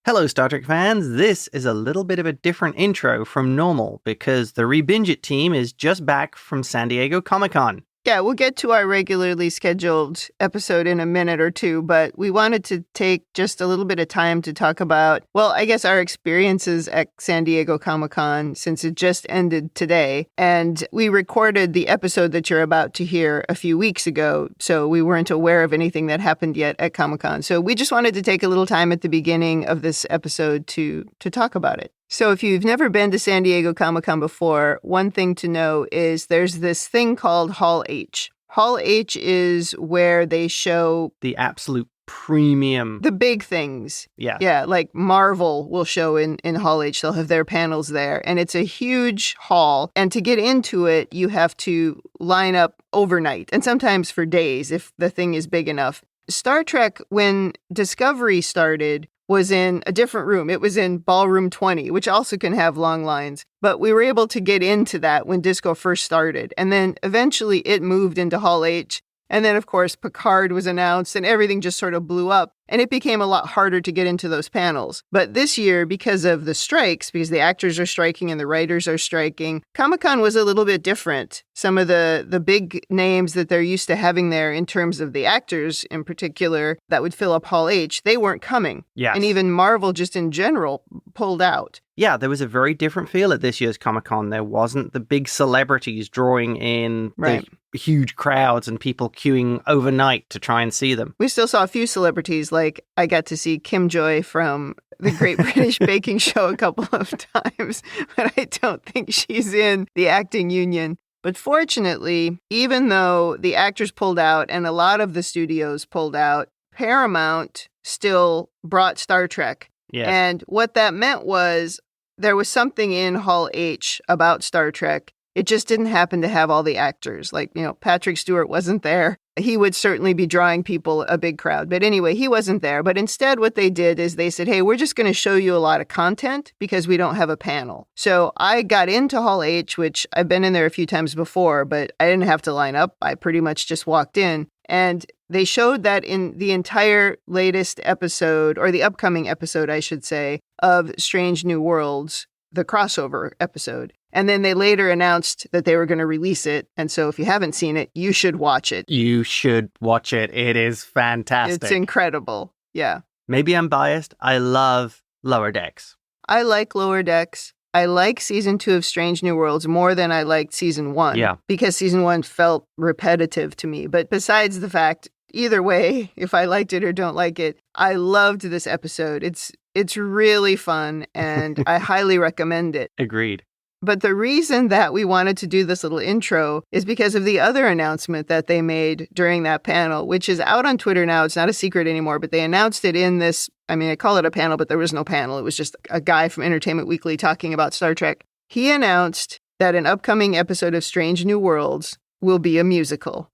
Hello, Star Trek fans. This is a little bit of a different intro from normal because the RebingeIt team is just back from San Diego Comic-Con. Yeah, we'll get to our regularly scheduled episode in a minute or two, but we wanted to take just a little bit of time to talk about, well, I guess our experiences at San Diego Comic-Con since it just ended today. And we recorded the episode that you're about to hear a few weeks ago, so we weren't aware of anything that happened yet at Comic-Con. So we just wanted to take a little time at the beginning of this episode to talk about it. So if you've never been to San Diego Comic-Con before, one thing to know is there's this thing called Hall H. Hall H is where they show the absolute premium. The big things. Yeah. Yeah, like Marvel will show in Hall H. They'll have their panels there. And it's a huge hall. And to get into it, you have to line up overnight and sometimes for days if the thing is big enough. Star Trek, when Discovery started, was in a different room. It was in Ballroom 20, which also can have long lines. But we were able to get into that when Disco first started. And then eventually it moved into Hall H. And then, of course, Picard was announced and everything just sort of blew up. And it became a lot harder to get into those panels. But this year, because of the strikes, because the actors are striking and the writers are striking, Comic-Con was a little bit different. Some of the big names that they're used to having there in terms of the actors in particular that would fill up Hall H, they weren't coming. Yes. And even Marvel just in general pulled out. Yeah, there was a very different feel at this year's Comic-Con. There wasn't the big celebrities drawing in the huge crowds and people queuing overnight to try and see them. We still saw a few celebrities, like I got to see Kim Joy from the Great British Baking Show a couple of times, but I don't think she's in the acting union. But fortunately, even though the actors pulled out and a lot of the studios pulled out, Paramount still brought Star Trek. Yes. And what that meant was there was something in Hall H about Star Trek. It just didn't happen to have all the actors. Like, Patrick Stewart wasn't there. He would certainly be drawing people, a big crowd. But anyway, he wasn't there. But instead, what they did is they said, hey, we're just going to show you a lot of content because we don't have a panel. So I got into Hall H, which I've been in there a few times before, but I didn't have to line up. I pretty much just walked in. And they showed that in the entire latest episode, or the upcoming episode, I should say, of Strange New Worlds, the crossover episode. And then they later announced that they were going to release it. And so if you haven't seen it, you should watch it. You should watch it. It is fantastic. It's incredible. Yeah. Maybe I'm biased. I love Lower Decks. I like Lower Decks. I like season 2 of Strange New Worlds more than I liked season 1. Yeah. Because season 1 felt repetitive to me. But besides the fact, either way, if I liked it or don't like it, I loved this episode. It's really fun and I highly recommend it. Agreed. But the reason that we wanted to do this little intro is because of the other announcement that they made during that panel, which is out on Twitter now. It's not a secret anymore, but they announced it in this, I call it a panel, but there was no panel. It was just a guy from Entertainment Weekly talking about Star Trek. He announced that an upcoming episode of Strange New Worlds will be a musical.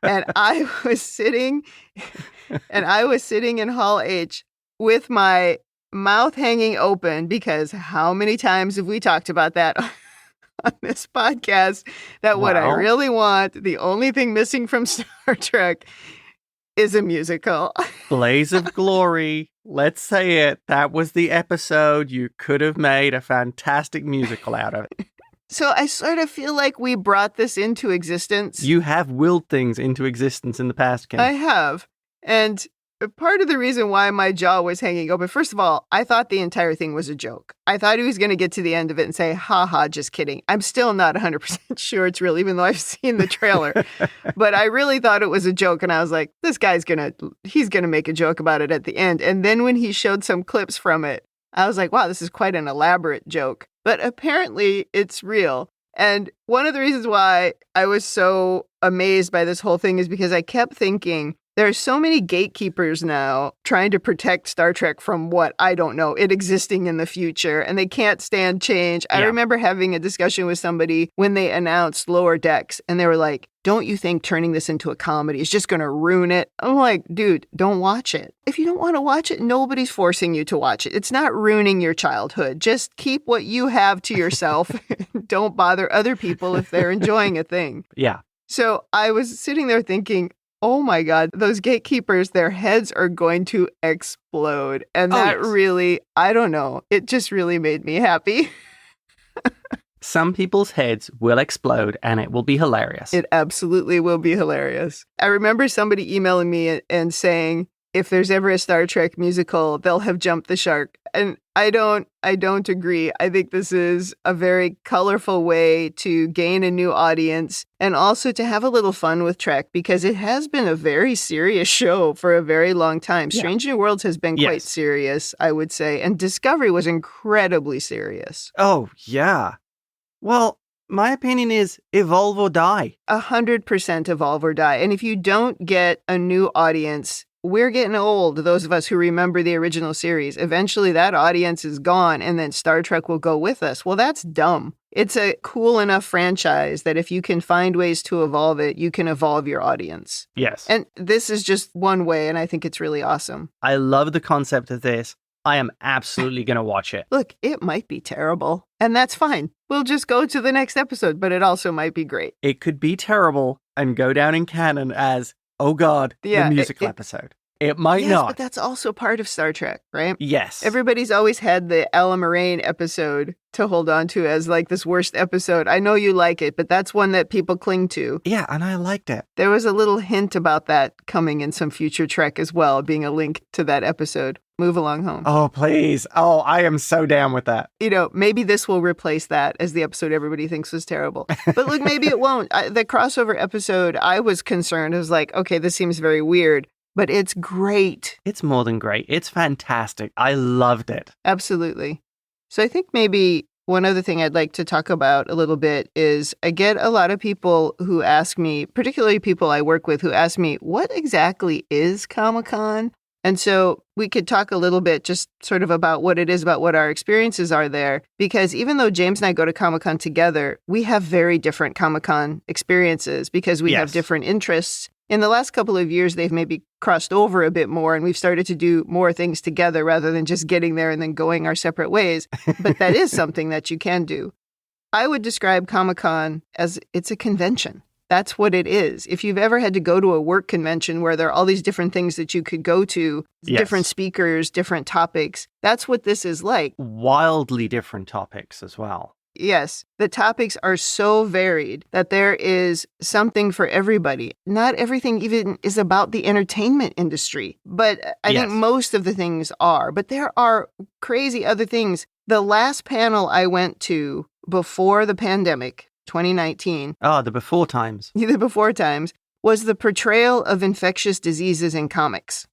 And I was sitting in Hall H with my mouth hanging open because how many times have we talked about that on this podcast that what I really want, the only thing missing from Star Trek is a musical. Blaze of Glory. Let's say it. That was the episode. You could have made a fantastic musical out of it. So I sort of feel like we brought this into existence. You have willed things into existence in the past, Kim. I have. And part of the reason why my jaw was hanging open, first of all, I thought the entire thing was a joke. I thought he was going to get to the end of it and say, haha, just kidding. I'm still not 100% sure it's real, even though I've seen the trailer. But I really thought it was a joke. And I was like, this guy's he's going to make a joke about it at the end. And then when he showed some clips from it, I was like, wow, this is quite an elaborate joke. But apparently it's real. And one of the reasons why I was so amazed by this whole thing is because I kept thinking, there are so many gatekeepers now trying to protect Star Trek from what, I don't know, it existing in the future, and they can't stand change. I remember having a discussion with somebody when they announced Lower Decks, and they were like, don't you think turning this into a comedy is just going to ruin it? I'm like, dude, don't watch it. If you don't want to watch it, nobody's forcing you to watch it. It's not ruining your childhood. Just keep what you have to yourself. Don't bother other people if they're enjoying a thing. Yeah. So I was sitting there thinking, oh my God, those gatekeepers, their heads are going to explode. And that really, I don't know, it just really made me happy. Some people's heads will explode and it will be hilarious. It absolutely will be hilarious. I remember somebody emailing me and saying, if there's ever a Star Trek musical, they'll have jumped the shark. And I don't agree. I think this is a very colorful way to gain a new audience and also to have a little fun with Trek, because it has been a very serious show for a very long time. Yeah. Strange New Worlds has been quite serious, I would say. And Discovery was incredibly serious. Oh, yeah. Well, my opinion is evolve or die. 100% evolve or die. And if you don't get a new audience, we're getting old, those of us who remember the original series. Eventually that audience is gone and then Star Trek will go with us. Well, that's dumb. It's a cool enough franchise that if you can find ways to evolve it, you can evolve your audience. Yes. And this is just one way, and I think it's really awesome. I love the concept of this. I am absolutely going to watch it. Look, it might be terrible, and that's fine. We'll just go to the next episode, but it also might be great. It could be terrible and go down in canon as, oh God, the musical episode. It might not. But that's also part of Star Trek, right? Yes. Everybody's always had the Ella Moraine episode to hold on to as like this worst episode. I know you like it, but that's one that people cling to. Yeah, and I liked it. There was a little hint about that coming in some future Trek as well, being a link to that episode. Move along home. Oh, please. Oh, I am so down with that. You know, maybe this will replace that as the episode everybody thinks was terrible. But look, maybe it won't. The crossover episode, I was concerned. I was like, okay, this seems very weird. But it's great. It's more than great. It's fantastic. I loved it. Absolutely. So I think maybe one other thing I'd like to talk about a little bit is I get a lot of people who ask me, particularly people I work with, who ask me, what exactly is Comic-Con? And so we could talk a little bit just sort of about what it is, about what our experiences are there. Because even though James and I go to Comic-Con together, we have very different Comic-Con experiences because we have different interests. In the last couple of years, they've maybe crossed over a bit more and we've started to do more things together rather than just getting there and then going our separate ways. But that is something that you can do. I would describe Comic-Con as it's a convention. That's what it is. If you've ever had to go to a work convention where there are all these different things that you could go to, different speakers, different topics, that's what this is like. Wildly different topics as well. Yes, the topics are so varied that there is something for everybody. Not everything even is about the entertainment industry, but I think most of the things are. But there are crazy other things. The last panel I went to before the pandemic, 2019. Oh, the before times. The before times was the portrayal of infectious diseases in comics.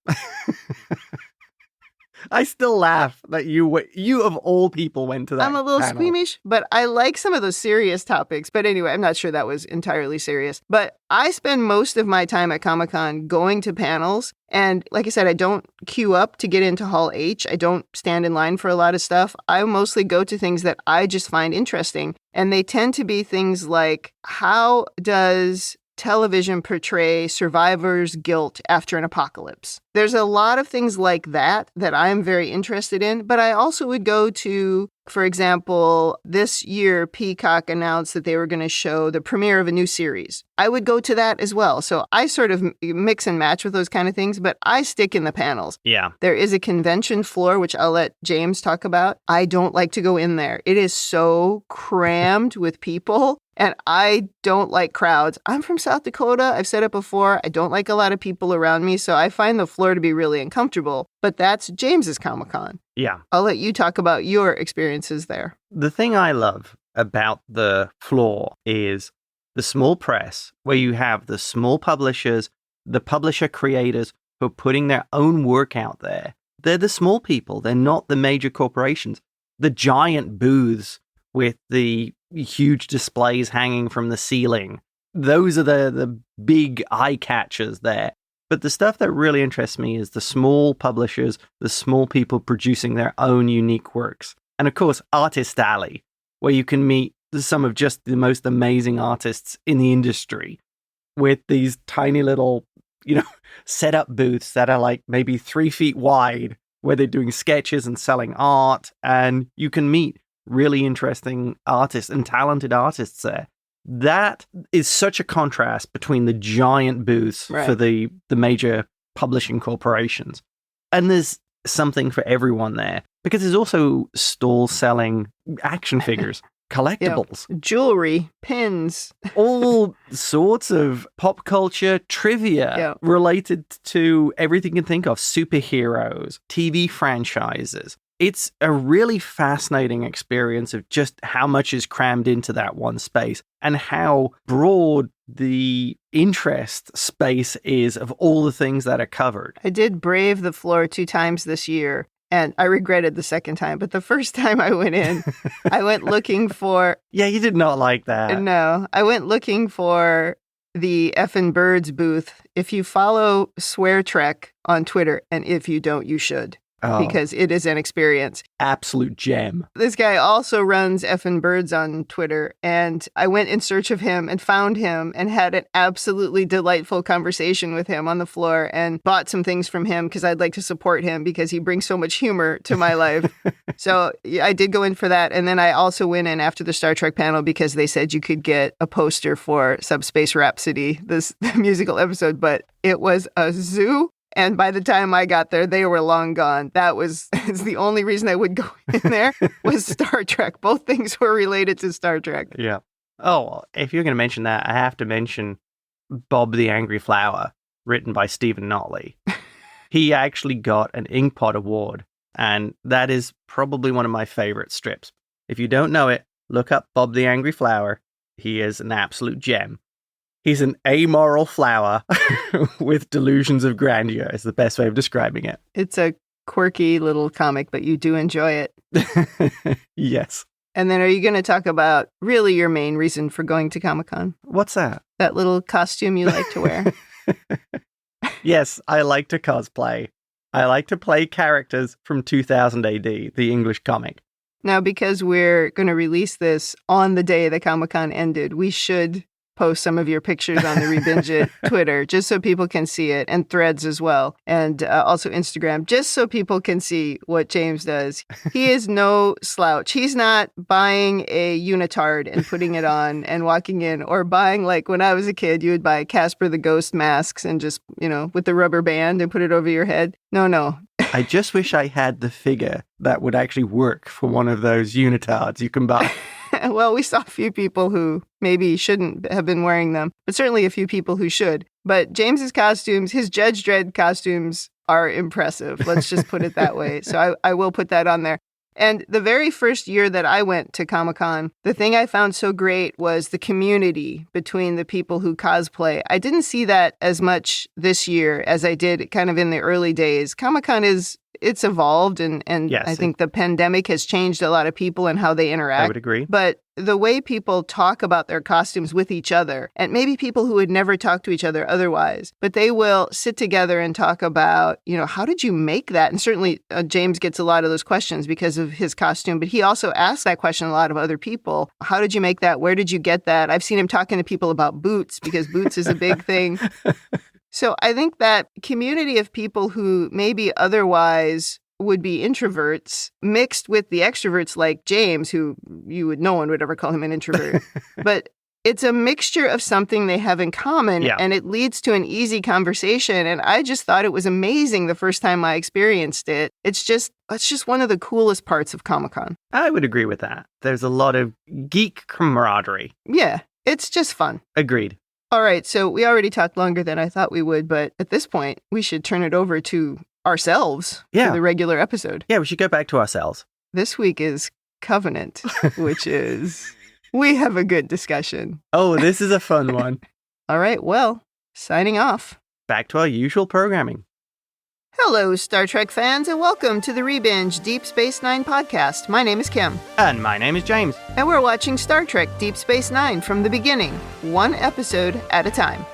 I still laugh that you of all people went to that. I'm a little panel. squeamish, but I like some of those serious topics. But anyway, I'm not sure that was entirely serious. But I spend most of my time at Comic-Con going to panels. And like I said, I don't queue up to get into Hall H. I don't stand in line for a lot of stuff. I mostly go to things that I just find interesting. And they tend to be things like, how does television portray survivors' guilt after an apocalypse? There's a lot of things like that I'm very interested in, but I also would go to, for example, this year Peacock announced that they were going to show the premiere of a new series. I would go to that as well. So I sort of mix and match with those kind of things, but I stick in the panels. Yeah. There is a convention floor, which I'll let James talk about. I don't like to go in there. It is so crammed with people. And I don't like crowds. I'm from South Dakota. I've said it before. I don't like a lot of people around me, so I find the floor to be really uncomfortable. But that's James's Comic-Con. Yeah. I'll let you talk about your experiences there. The thing I love about the floor is the small press, where you have the small publishers, the publisher creators who are putting their own work out there. They're the small people. They're not the major corporations. The giant booths with the huge displays hanging from the ceiling. Those are the big eye catchers there. But the stuff that really interests me is the small publishers, the small people producing their own unique works. And of course, Artist Alley, where you can meet some of just the most amazing artists in the industry with these tiny little, setup booths that are like maybe 3 feet wide, where they're doing sketches and selling art. And you can meet really interesting artists and talented artists there. that is such a contrast between the giant booths for the major publishing corporations. And there's something for everyone there, because there's also stalls selling action figures, collectibles, jewelry, pins, all sorts of pop culture trivia related to everything you can think of, superheroes, TV franchises. It's a really fascinating experience of just how much is crammed into that one space and how broad the interest space is of all the things that are covered. I did brave the floor 2 times this year, and I regretted the second time. But the first time I went in, I went looking for... Yeah, you did not like that. No, I went looking for the Effin' Birds booth. If you follow Swear Trek on Twitter, and if you don't, you should. Because it is an experience. Absolute gem. This guy also runs Effin' Birds on Twitter, and I went in search of him and found him and had an absolutely delightful conversation with him on the floor and bought some things from him because I'd like to support him because he brings so much humor to my life. So I did go in for that. And then I also went in after the Star Trek panel because they said you could get a poster for Subspace Rhapsody, this musical episode, but it was a zoo. And by the time I got there, they were long gone. That was the only reason I would go in there was Star Trek. Both things were related to Star Trek. Yeah. Oh, well, if you're going to mention that, I have to mention Bob the Angry Flower, written by Stephen Notley. He actually got an Inkpot Award, and that is probably one of my favorite strips. If you don't know it, look up Bob the Angry Flower. He is an absolute gem. He's an amoral flower with delusions of grandeur is the best way of describing it. It's a quirky little comic, but you do enjoy it. Yes. And then are you going to talk about really your main reason for going to Comic-Con? What's that? That little costume you like to wear. Yes, I like to cosplay. I like to play characters from 2000 AD, the English comic. Now, because we're going to release this on the day that Comic-Con ended, we should post some of your pictures on the RebingeIt Twitter, just so people can see it, and Threads as well, and also Instagram, just so people can see what James does. He is no slouch. He's not buying a unitard and putting it on and walking in, or buying, like when I was a kid, you would buy Casper the Ghost masks and just, with the rubber band and put it over your head. No. I just wish I had the figure that would actually work for one of those unitards you can buy. Well, we saw a few people who maybe shouldn't have been wearing them, but certainly a few people who should. But James's costumes, his Judge Dredd costumes are impressive. Let's just put it that way. So I will put that on there. And the very first year that I went to Comic-Con, the thing I found so great was the community between the people who cosplay. I didn't see that as much this year as I did kind of in the early days. Comic-Con it's evolved, and yes, I think the pandemic has changed a lot of people and how they interact. I would agree. But the way people talk about their costumes with each other, and maybe people who would never talk to each other otherwise, but they will sit together and talk about, how did you make that? And certainly James gets a lot of those questions because of his costume, but he also asks that question a lot of other people. How did you make that? Where did you get that? I've seen him talking to people about boots because boots is a big thing. So I think that community of people who maybe otherwise would be introverts mixed with the extroverts like James, who no one would ever call him an introvert. But it's a mixture of something they have in common, and it leads to an easy conversation. And I just thought it was amazing the first time I experienced it. It's just one of the coolest parts of Comic-Con. I would agree with that. There's a lot of geek camaraderie. Yeah, it's just fun. Agreed. All right, so we already talked longer than I thought we would, but at this point, we should turn it over to ourselves for the regular episode. Yeah, we should go back to ourselves. This week is Covenant, which is... we have a good discussion. Oh, this is a fun one. All right, well, signing off. Back to our usual programming. Hello, Star Trek fans, and welcome to the Rebinge Deep Space Nine podcast. My name is Kim. And my name is James. And we're watching Star Trek Deep Space Nine from the beginning, one episode at a time.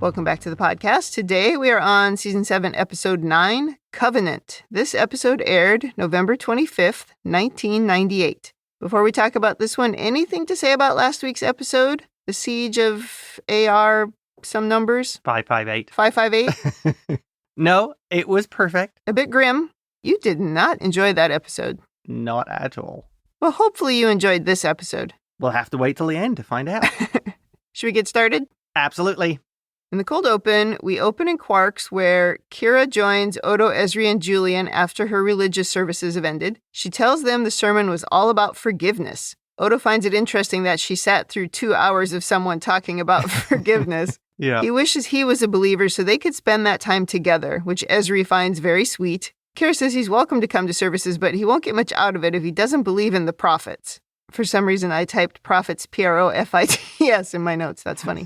Welcome back to the podcast. Today we are on Season 7, Episode 9, Covenant. This episode aired November 25th, 1998. Before we talk about this one, anything to say about last week's episode? The Siege of AR, some numbers? 558. 558? No, it was perfect. A bit grim. You did not enjoy that episode. Not at all. Well, hopefully you enjoyed this episode. We'll have to wait till the end to find out. Should we get started? Absolutely. In the cold open, we open in Quarks, where Kira joins Odo, Ezri, and Julian after her religious services have ended. She tells them the sermon was all about forgiveness. Odo finds it interesting that she sat through 2 hours of someone talking about forgiveness. Yeah. He wishes he was a believer so they could spend that time together, which Ezri finds very sweet. Kira says he's welcome to come to services, but he won't get much out of it if he doesn't believe in the prophets. For some reason, I typed prophets, Profits, in my notes. That's funny.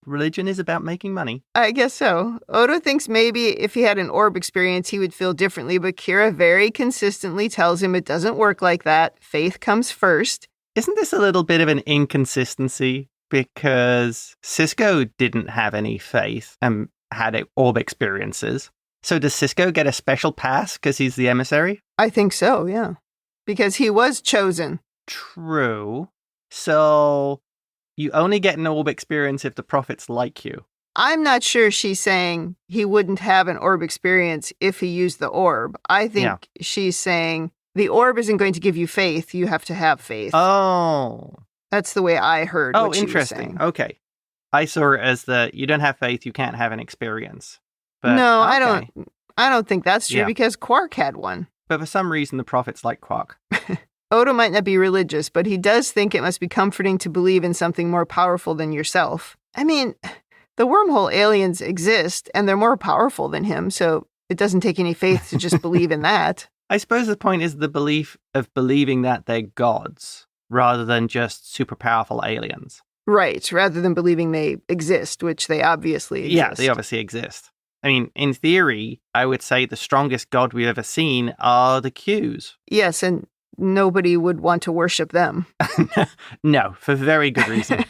Religion is about making money. I guess so. Odo thinks maybe if he had an orb experience, he would feel differently, but Kira very consistently tells him it doesn't work like that. Faith comes first. Isn't this a little bit of an inconsistency? Because Cisco didn't have any faith and had orb experiences. So does Cisco get a special pass because he's the emissary? I think so, yeah. Because he was chosen. True. So you only get an orb experience if the prophets like you. I'm not sure she's saying he wouldn't have an orb experience if he used the orb. I think she's saying the orb isn't going to give you faith. You have to have faith. Oh. That's the way I heard what she was interesting. saying. Okay. I saw it as you don't have faith, you can't have an experience. But, no, okay. I don't think that's true Yeah. because Quark had one. But for some reason, the prophets like Quark. Odo might not be religious, but he does think it must be comforting to believe in something more powerful than yourself. I mean, the wormhole aliens exist, and they're more powerful than him, so it doesn't take any faith to just believe in that. I suppose the point is the belief of believing that they're gods, rather than just super powerful aliens. Right, rather than believing they exist, which they obviously exist. Yeah, they obviously exist. I mean, in theory, I would say the strongest god we've ever seen are the Qs. Yes, and nobody would want to worship them. No, for very good reason.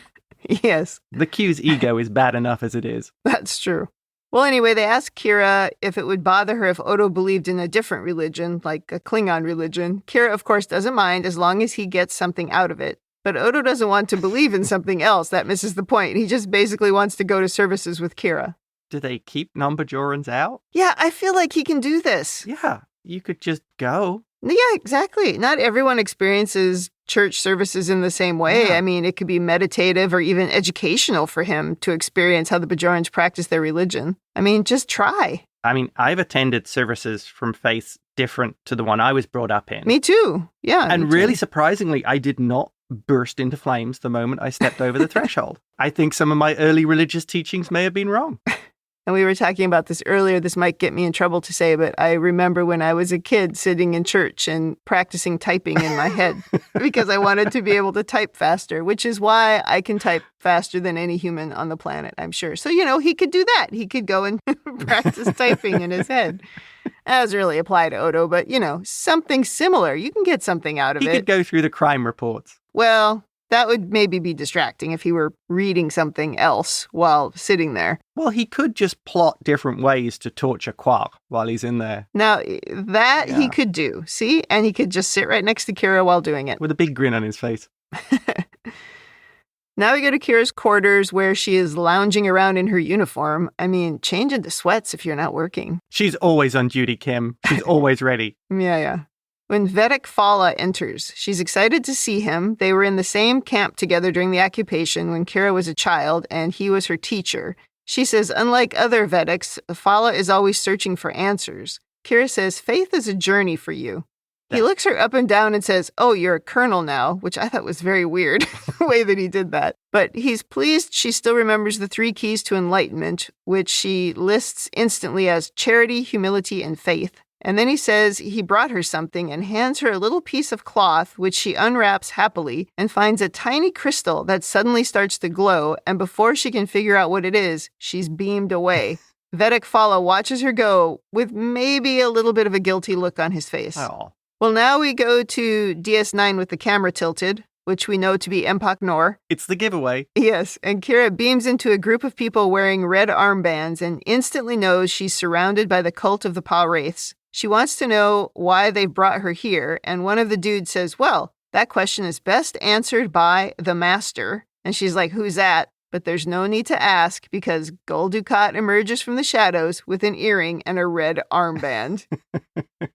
Yes. The Q's ego is bad enough as it is. That's true. Well, anyway, they ask Kira if it would bother her if Odo believed in a different religion, like a Klingon religion. Kira, of course, doesn't mind as long as he gets something out of it. But Odo doesn't want to believe in something else. That misses the point. He just basically wants to go to services with Kira. Do they keep non-Bajorans out? Yeah, I feel like he can do this. Yeah, you could just go. Yeah, exactly. Not everyone experiences church services in the same way. Yeah. I mean, it could be meditative or even educational for him to experience how the Bajorans practice their religion. I mean, just try. I mean, I've attended services from faiths different to the one I was brought up in. Me too. Yeah. And me too. really surprisingly, I did not burst into flames the moment I stepped over the threshold. I think some of my early religious teachings may have been wrong. And we were talking about this earlier. This might get me in trouble to say, but I remember when I was a kid sitting in church and practicing typing in my head because I wanted to be able to type faster, which is why I can type faster than any human on the planet, I'm sure. So, he could do that. He could go and practice typing in his head. That doesn't really apply to Odo, but, something similar. You can get something out of it. He could go through the crime reports. Well, that would maybe be distracting if he were reading something else while sitting there. Well, he could just plot different ways to torture Quark while he's in there. Now, that he could do, see? And he could just sit right next to Kira while doing it. With a big grin on his face. Now we go to Kira's quarters where she is lounging around in her uniform. I mean, change into sweats if you're not working. She's always on duty, Kim. She's always ready. Yeah. When Vedek Fala enters, she's excited to see him. They were in the same camp together during the occupation when Kira was a child, and he was her teacher. She says, unlike other Vedeks, Fala is always searching for answers. Kira says, faith is a journey for you. He looks her up and down and says, oh, you're a colonel now, which I thought was very weird, the way that he did that. But he's pleased she still remembers the 3 keys to enlightenment, which she lists instantly as charity, humility, and faith. And then he says he brought her something and hands her a little piece of cloth, which she unwraps happily and finds a tiny crystal that suddenly starts to glow. And before she can figure out what it is, she's beamed away. Vedek Fala watches her go with maybe a little bit of a guilty look on his face. Oh. Well, now we go to DS9 with the camera tilted, which we know to be Empok Nor. It's the giveaway. Yes, and Kira beams into a group of people wearing red armbands and instantly knows she's surrounded by the cult of the Pah-Wraiths. She wants to know why they've brought her here, and one of the dudes says, well, that question is best answered by the Master. And she's like, who's that? but there's no need to ask because Gul Dukat emerges from the shadows with an earring and a red armband.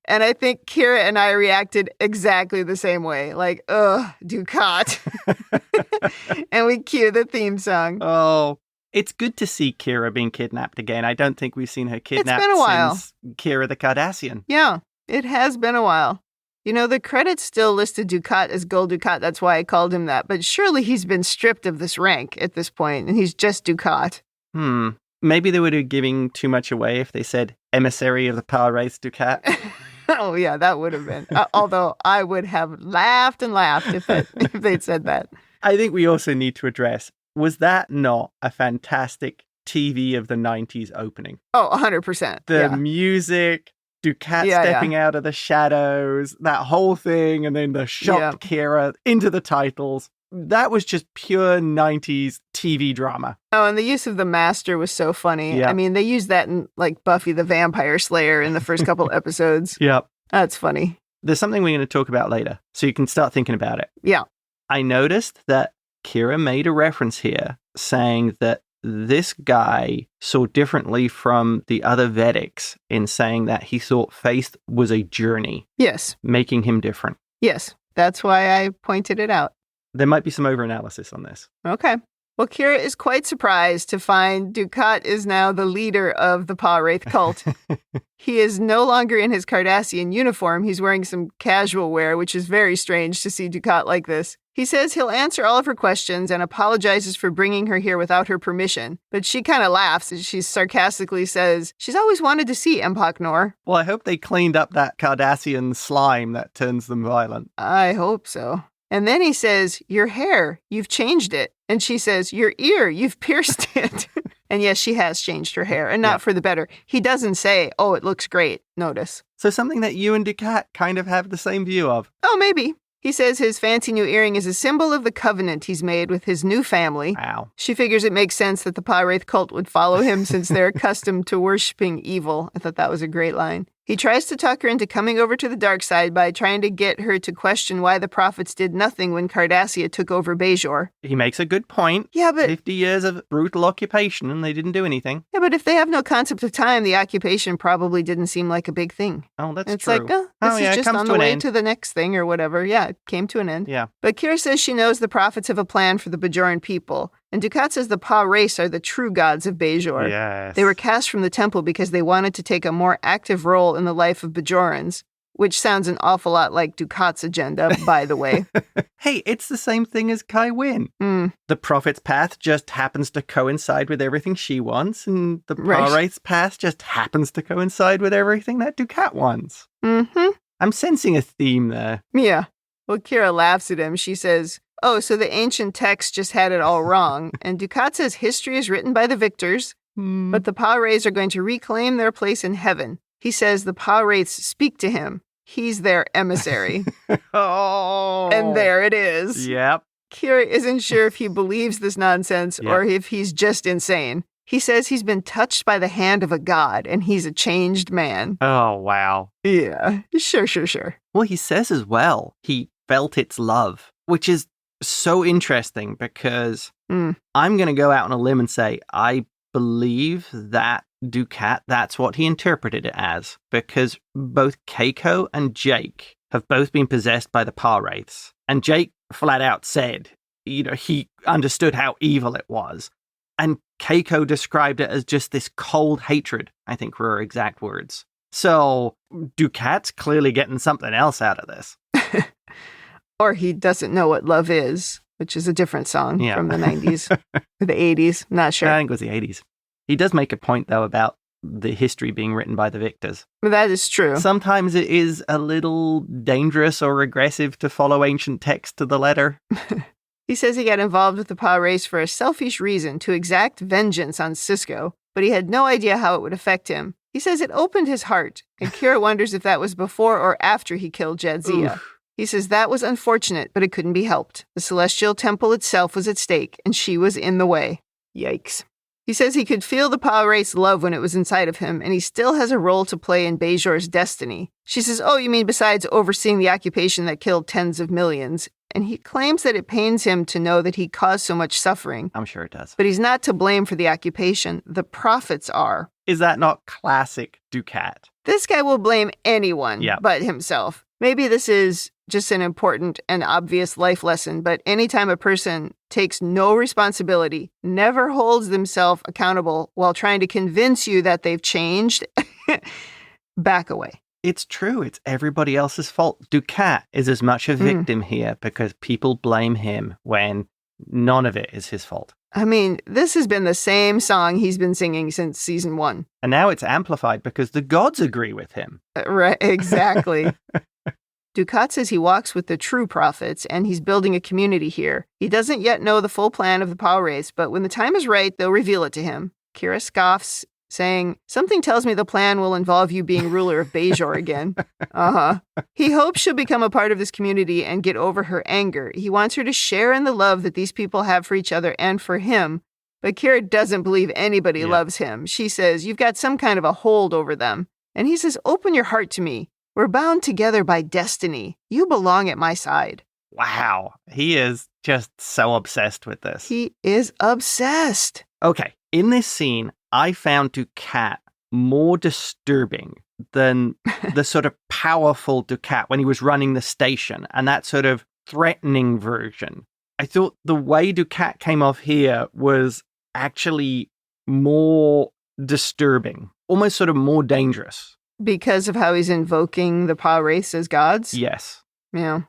And I think Kira and I reacted exactly the same way. Like, ugh, Dukat. And we cue the theme song. Oh, it's good to see Kira being kidnapped again. I don't think we've seen her kidnapped been a while. since Kira the Cardassian. Yeah, it has been a while. You know, the credits still listed Dukat as Gul Dukat. That's why I called him that. But surely he's been stripped of this rank at this point, and he's just Dukat. Maybe they would be giving too much away if they said Emissary of the Pah-Wraiths Dukat. Oh, yeah, that would have been. Although I would have laughed and laughed if they'd said that. I think we also need to address, was that not a fantastic TV of the 90s opening? Oh, 100%. The music, Dukat stepping out of the shadows, that whole thing, and then the shocked Kira into the titles. That was just pure 90s TV drama. Oh, and the use of the Master was so funny. Yep. I mean, they used that in, like, Buffy the Vampire Slayer in the first couple episodes. Yep. That's funny. There's something we're going to talk about later, so you can start thinking about it. Yeah. I noticed that Kira made a reference here saying that this guy saw differently from the other Vedics in saying that he thought faith was a journey. Yes. Making him different. Yes. That's why I pointed it out. There might be some overanalysis on this. Okay. Well, Kira is quite surprised to find Dukat is now the leader of the Pah-Wraith cult. He is no longer in his Cardassian uniform. He's wearing some casual wear, which is very strange to see Dukat like this. He says he'll answer all of her questions and apologizes for bringing her here without her permission. But she kind of laughs as she sarcastically says she's always wanted to see Empok Nor. Well, I hope they cleaned up that Cardassian slime that turns them violent. I hope so. And then he says, your hair, you've changed it. And she says, your ear, you've pierced it. And yes, she has changed her hair, and not for the better. He doesn't say, oh, it looks great. Notice. So something that you and Dukat kind of have the same view of. Oh, maybe. He says his fancy new earring is a symbol of the covenant he's made with his new family. Wow. She figures it makes sense that the Pah-Wraith cult would follow him since they're accustomed to worshipping evil. I thought that was a great line. He tries to talk her into coming over to the dark side by trying to get her to question why the prophets did nothing when Cardassia took over Bajor. He makes a good point. Yeah, but 50 years of brutal occupation and they didn't do anything. Yeah, but if they have no concept of time, the occupation probably didn't seem like a big thing. Oh, that's it's true. It's like, this is just on the way to the next thing or whatever. Yeah, it came to an end. Yeah. But Kira says she knows the prophets have a plan for the Bajoran people. And Dukat says the Pah-Wraiths are the true gods of Bajor. Yes. They were cast from the temple because they wanted to take a more active role in the life of Bajorans, which sounds an awful lot like Dukat's agenda, by the way. Hey, it's the same thing as Kai Wynn. The prophet's path just happens to coincide with everything she wants, and the Pah-Wraith's path just happens to coincide with everything that Dukat wants. Mm-hmm. I'm sensing a theme there. Yeah. Well, Kira laughs at him. She says, oh, so the ancient text just had it all wrong. And Dukat says history is written by the victors, but the Pah-Wraiths are going to reclaim their place in heaven. He says the Pah-Wraiths speak to him. He's their emissary. Oh. And there it is. Yep. Kira isn't sure if he believes this nonsense or if he's just insane. He says he's been touched by the hand of a god and he's a changed man. Oh, wow. Yeah, sure. Well, he says as well, he felt its love, which is so interesting because I'm going to go out on a limb and say I believe that Dukat, that's what he interpreted it as, because both Keiko and Jake have both been possessed by the Pah-Wraiths. And Jake flat out said, he understood how evil it was. And Keiko described it as just this cold hatred, I think were her exact words. So Dukat's clearly getting something else out of this. Or he doesn't know what love is, which is a different song from the 90s or the 80s. Not sure. I think it was the 80s. He does make a point, though, about the history being written by the victors. That is true. Sometimes it is a little dangerous or regressive to follow ancient text to the letter. He says he got involved with the Pah-Wraiths for a selfish reason, to exact vengeance on Sisko, but he had no idea how it would affect him. He says it opened his heart, and Kira wonders if that was before or after he killed Jadzia. He says that was unfortunate, but it couldn't be helped. The Celestial Temple itself was at stake, and she was in the way. Yikes. He says he could feel the Pah-Wraiths' love when it was inside of him, and he still has a role to play in Bajor's destiny. She says, oh, you mean besides overseeing the occupation that killed tens of millions? And he claims that it pains him to know that he caused so much suffering. I'm sure it does. But he's not to blame for the occupation. The prophets are. Is that not classic Dukat? This guy will blame anyone but himself. Maybe this is just an important and obvious life lesson, but anytime a person takes no responsibility, never holds themselves accountable while trying to convince you that they've changed, back away. It's true. It's everybody else's fault. Dukat is as much a victim here because people blame him when none of it is his fault. I mean, this has been the same song he's been singing since season 1. And now it's amplified because the gods agree with him. Right, exactly. Dukat says he walks with the true prophets, and he's building a community here. He doesn't yet know the full plan of the Pah-Wraiths, but when the time is right, they'll reveal it to him. Kira scoffs, saying, something tells me the plan will involve you being ruler of Bajor again. He hopes she'll become a part of this community and get over her anger. He wants her to share in the love that these people have for each other and for him. But Kira doesn't believe anybody loves him. She says, you've got some kind of a hold over them. And he says, open your heart to me. We're bound together by destiny. You belong at my side. Wow. He is just so obsessed with this. He is obsessed. Okay. In this scene, I found Dukat more disturbing than the sort of powerful Dukat when he was running the station and that sort of threatening version. I thought the way Dukat came off here was actually more disturbing, almost sort of more dangerous. Because of how he's invoking the Pah-Wraiths as gods? Yes. Yeah.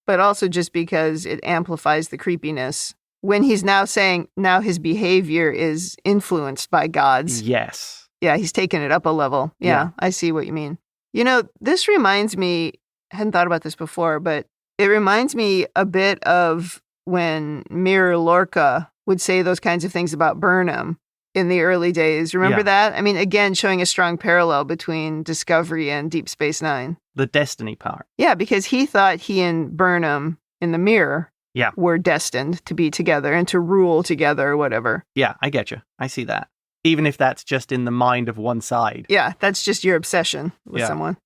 But also just because it amplifies the creepiness. When he's now saying now his behavior is influenced by gods. Yes. Yeah, he's taken it up a level. Yeah, I see what you mean. You know, this reminds me, I hadn't thought about this before, but it reminds me a bit of when Mir Lorca would say those kinds of things about Burnham in the early days. Remember that? I mean, again, showing a strong parallel between Discovery and Deep Space Nine. The destiny part. Yeah, because he thought he and Burnham in the mirror were destined to be together and to rule together or whatever. Yeah, I get you. I see that. Even if that's just in the mind of one side. Yeah, that's just your obsession with someone.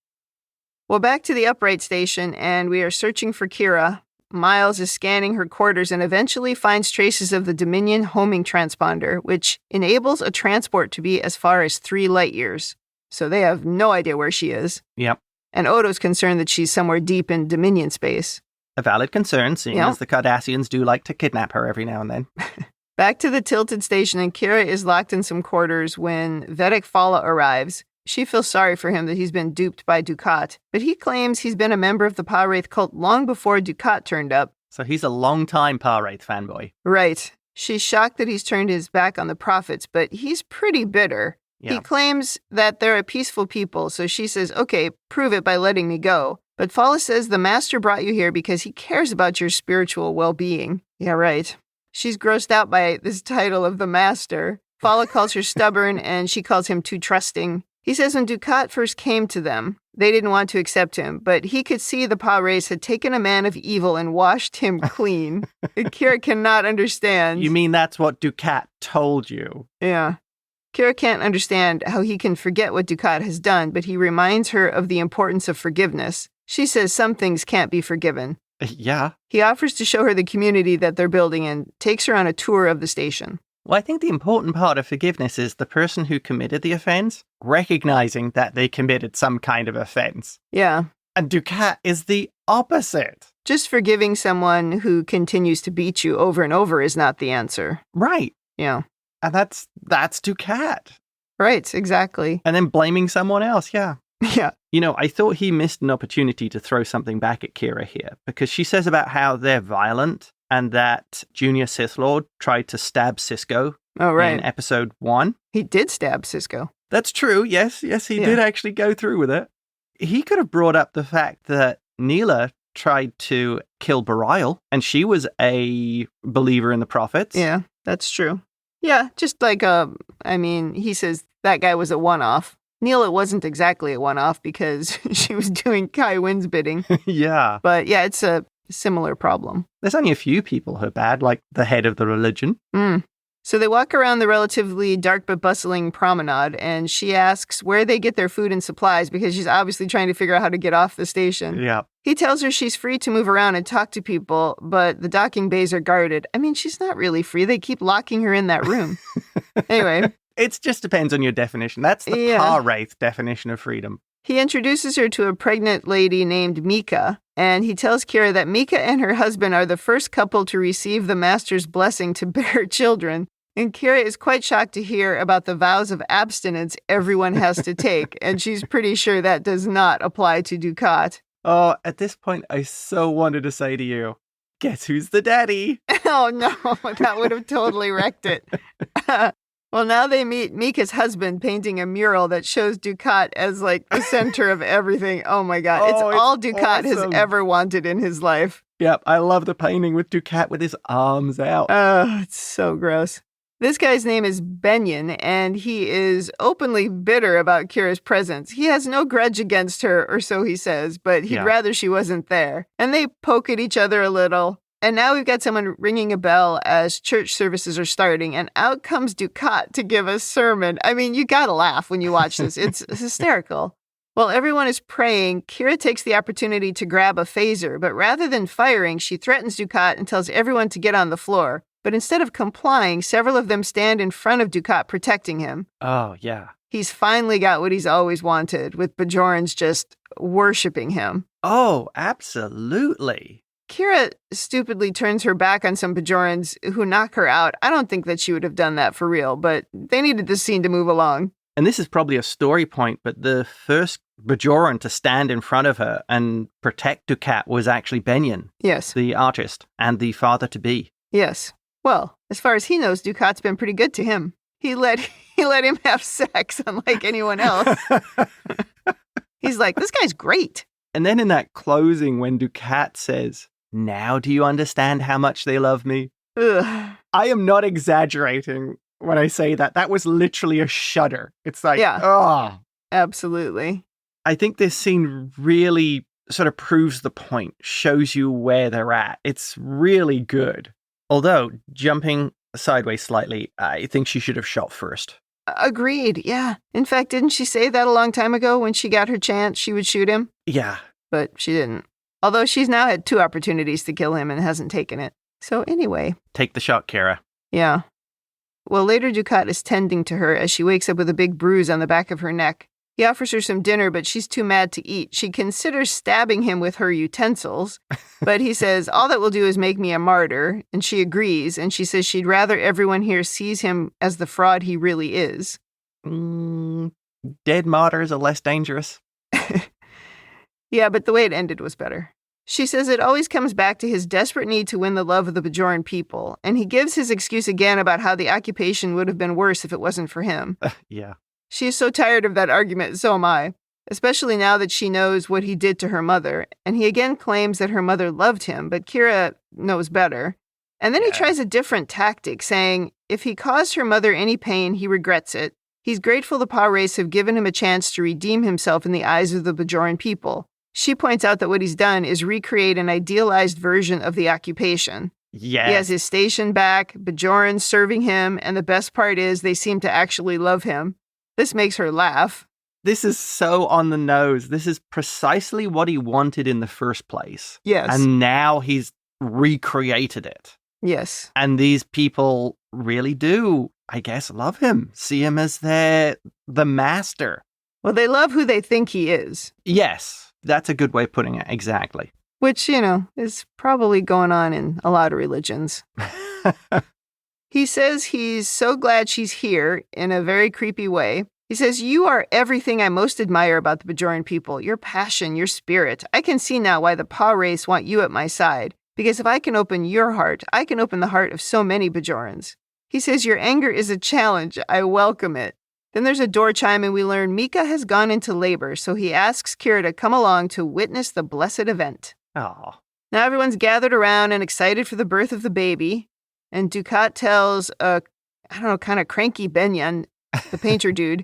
Well, back to the upright station, and we are searching for Kira. Miles is scanning her quarters and eventually finds traces of the Dominion homing transponder, which enables a transport to be as far as 3 light years. So they have no idea where she is. Yep. And Odo's concerned that she's somewhere deep in Dominion space. A valid concern, seeing as the Cardassians do like to kidnap her every now and then. Back to the tilted station, and Kira is locked in some quarters when Vedek Fala arrives. She feels sorry for him that he's been duped by Dukat, but he claims he's been a member of the Pah-Wraith cult long before Dukat turned up. So he's a long-time Pah-Wraith fanboy. Right. She's shocked that he's turned his back on the prophets, but he's pretty bitter. Yeah. He claims that they're a peaceful people, so she says, okay, prove it by letting me go. But Fala says the master brought you here because he cares about your spiritual well-being. Yeah, right. She's grossed out by this title of the master. Fala calls her stubborn, and she calls him too trusting. He says when Dukat first came to them, they didn't want to accept him, but he could see the Pah-Wraiths had taken a man of evil and washed him clean. Kira cannot understand. You mean that's what Dukat told you? Yeah. Kira can't understand how he can forget what Dukat has done, but he reminds her of the importance of forgiveness. She says some things can't be forgiven. Yeah. He offers to show her the community that they're building and takes her on a tour of the station. Well, I think the important part of forgiveness is the person who committed the offense recognizing that they committed some kind of offense. Yeah. And Dukat is the opposite. Just forgiving someone who continues to beat you over and over is not the answer. Right. Yeah. And that's Dukat. Right, exactly. And then blaming someone else, yeah. Yeah. You know, I thought he missed an opportunity to throw something back at Kira here, because she says about how they're violent and that Junior Sith Lord tried to stab Sisko in episode 1. He did stab Sisko. That's true, yes, he did actually go through with it. He could have brought up the fact that Neela tried to kill Barial, and she was a believer in the prophets. Yeah, that's true. Yeah, just like, he says that guy was a one-off. Neela wasn't exactly a one-off because she was doing Kai Wynn's bidding. Yeah. But yeah, it's a similar problem. There's only a few people who are bad, like the head of the religion. So they walk around the relatively dark but bustling promenade, and she asks where they get their food and supplies because she's obviously trying to figure out how to get off the station. Yeah. He tells her she's free to move around and talk to people, but the docking bays are guarded. I mean, she's not really free. They keep locking her in that room. Anyway. It just depends on your definition. That's the Pah-Wraiths definition of freedom. He introduces her to a pregnant lady named Mika, and he tells Kira that Mika and her husband are the first couple to receive the master's blessing to bear children. And Kira is quite shocked to hear about the vows of abstinence everyone has to take, and she's pretty sure that does not apply to Dukat. Oh, at this point, I so wanted to say to you, guess who's the daddy? Oh, no, that would have totally wrecked it. Well, now they meet Mika's husband painting a mural that shows Dukat as like the center of everything. Oh my God. It's all Dukat has ever wanted in his life. Yep. I love the painting with Dukat with his arms out. Oh, it's so gross. This guy's name is Benyon, and he is openly bitter about Kira's presence. He has no grudge against her, or so he says, but he'd rather she wasn't there. And they poke at each other a little. And now we've got someone ringing a bell as church services are starting, and out comes Dukat to give a sermon. I mean, you gotta laugh when you watch this. It's hysterical. While everyone is praying, Kira takes the opportunity to grab a phaser, but rather than firing, she threatens Dukat and tells everyone to get on the floor. But instead of complying, several of them stand in front of Dukat protecting him. Oh, yeah. He's finally got what he's always wanted, with Bajorans just worshiping him. Oh, absolutely. Kira stupidly turns her back on some Bajorans who knock her out. I don't think that she would have done that for real, but they needed this scene to move along. And this is probably a story point, but the first Bajoran to stand in front of her and protect Dukat was actually Benyon. Yes. The artist and the father-to-be. Yes. Well, as far as he knows, Dukat's been pretty good to him. He let him have sex, unlike anyone else. He's like, this guy's great. And then in that closing, when Dukat says, "Now do you understand how much they love me?" Ugh. I am not exaggerating when I say that. That was literally a shudder. It's like, Absolutely. I think this scene really sort of proves the point, shows you where they're at. It's really good. Although, jumping sideways slightly, I think she should have shot first. Agreed, yeah. In fact, didn't she say that a long time ago when she got her chance she would shoot him? Yeah. But she didn't. Although she's now had 2 opportunities to kill him and hasn't taken it. So anyway. Take the shot, Kira. Yeah. Well, later Dukat is tending to her as she wakes up with a big bruise on the back of her neck. He offers her some dinner, but she's too mad to eat. She considers stabbing him with her utensils, but he says, all that will do is make me a martyr, and she agrees, and she says she'd rather everyone here sees him as the fraud he really is. Dead martyrs are less dangerous. Yeah, but the way it ended was better. She says it always comes back to his desperate need to win the love of the Bajoran people, and he gives his excuse again about how the occupation would have been worse if it wasn't for him. Yeah. She is so tired of that argument, so am I, especially now that she knows what he did to her mother, and he again claims that her mother loved him, but Kira knows better. And then he tries a different tactic, saying if he caused her mother any pain, he regrets it. He's grateful the Pah-Wraiths have given him a chance to redeem himself in the eyes of the Bajoran people. She points out that what he's done is recreate an idealized version of the occupation. Yes. He has his station back, Bajorans serving him, and the best part is they seem to actually love him. This makes her laugh. This is so on the nose. This is precisely what he wanted in the first place. Yes. And now he's recreated it. Yes. And these people really do, I guess, love him. See him as the master. Well, they love who they think he is. Yes. That's a good way of putting it. Exactly. Which, is probably going on in a lot of religions. He says he's so glad she's here in a very creepy way. He says, you are everything I most admire about the Bajoran people. Your passion, your spirit. I can see now why the Pah-Wraiths want you at my side. Because if I can open your heart, I can open the heart of so many Bajorans. He says, your anger is a challenge. I welcome it. Then there's a door chime and we learn Mika has gone into labor, so he asks Kira to come along to witness the blessed event. Oh. Now everyone's gathered around and excited for the birth of the baby. And Dukat tells kind of cranky Benyon, the painter dude,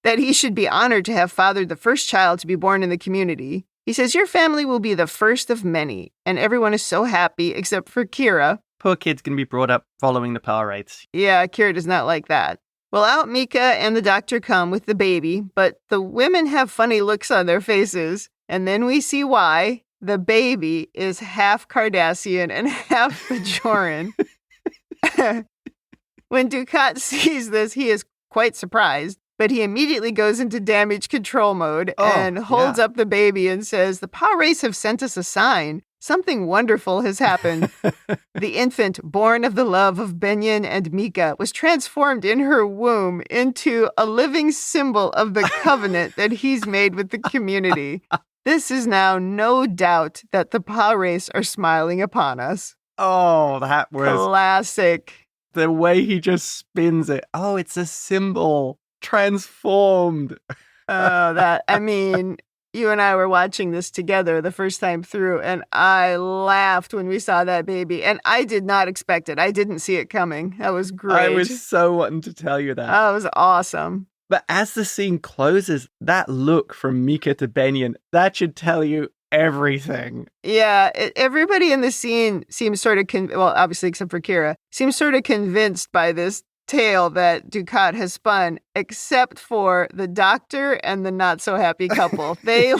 that he should be honored to have fathered the first child to be born in the community. He says, your family will be the first of many. And everyone is so happy except for Kira. Poor kid's going to be brought up following the Pah-Wraiths. Yeah, Kira does not like that. Well, out Mika and the doctor come with the baby, but the women have funny looks on their faces. And then we see why. The baby is half Cardassian and half Bajoran. When Dukat sees this, he is quite surprised, but he immediately goes into damage control mode and holds up the baby and says, the Pah-Wraiths have sent us a sign. Something wonderful has happened. The infant, born of the love of Benyon and Mika, was transformed in her womb into a living symbol of the covenant that he's made with the community. This is now no doubt that the Pah-Wraiths are smiling upon us. Oh, that was... classic. The way he just spins it. Oh, it's a symbol. Transformed. You and I were watching this together the first time through, and I laughed when we saw that baby, and I did not expect it. I didn't see it coming. That was great. I was so wanting to tell you that. That was awesome. But as the scene closes, that look from Mika to Benyon, that should tell you everything. Yeah, everybody in the scene seems sort of, obviously except for Kira, seems sort of convinced by this tale that Dukat has spun, except for the doctor and the not so happy couple. They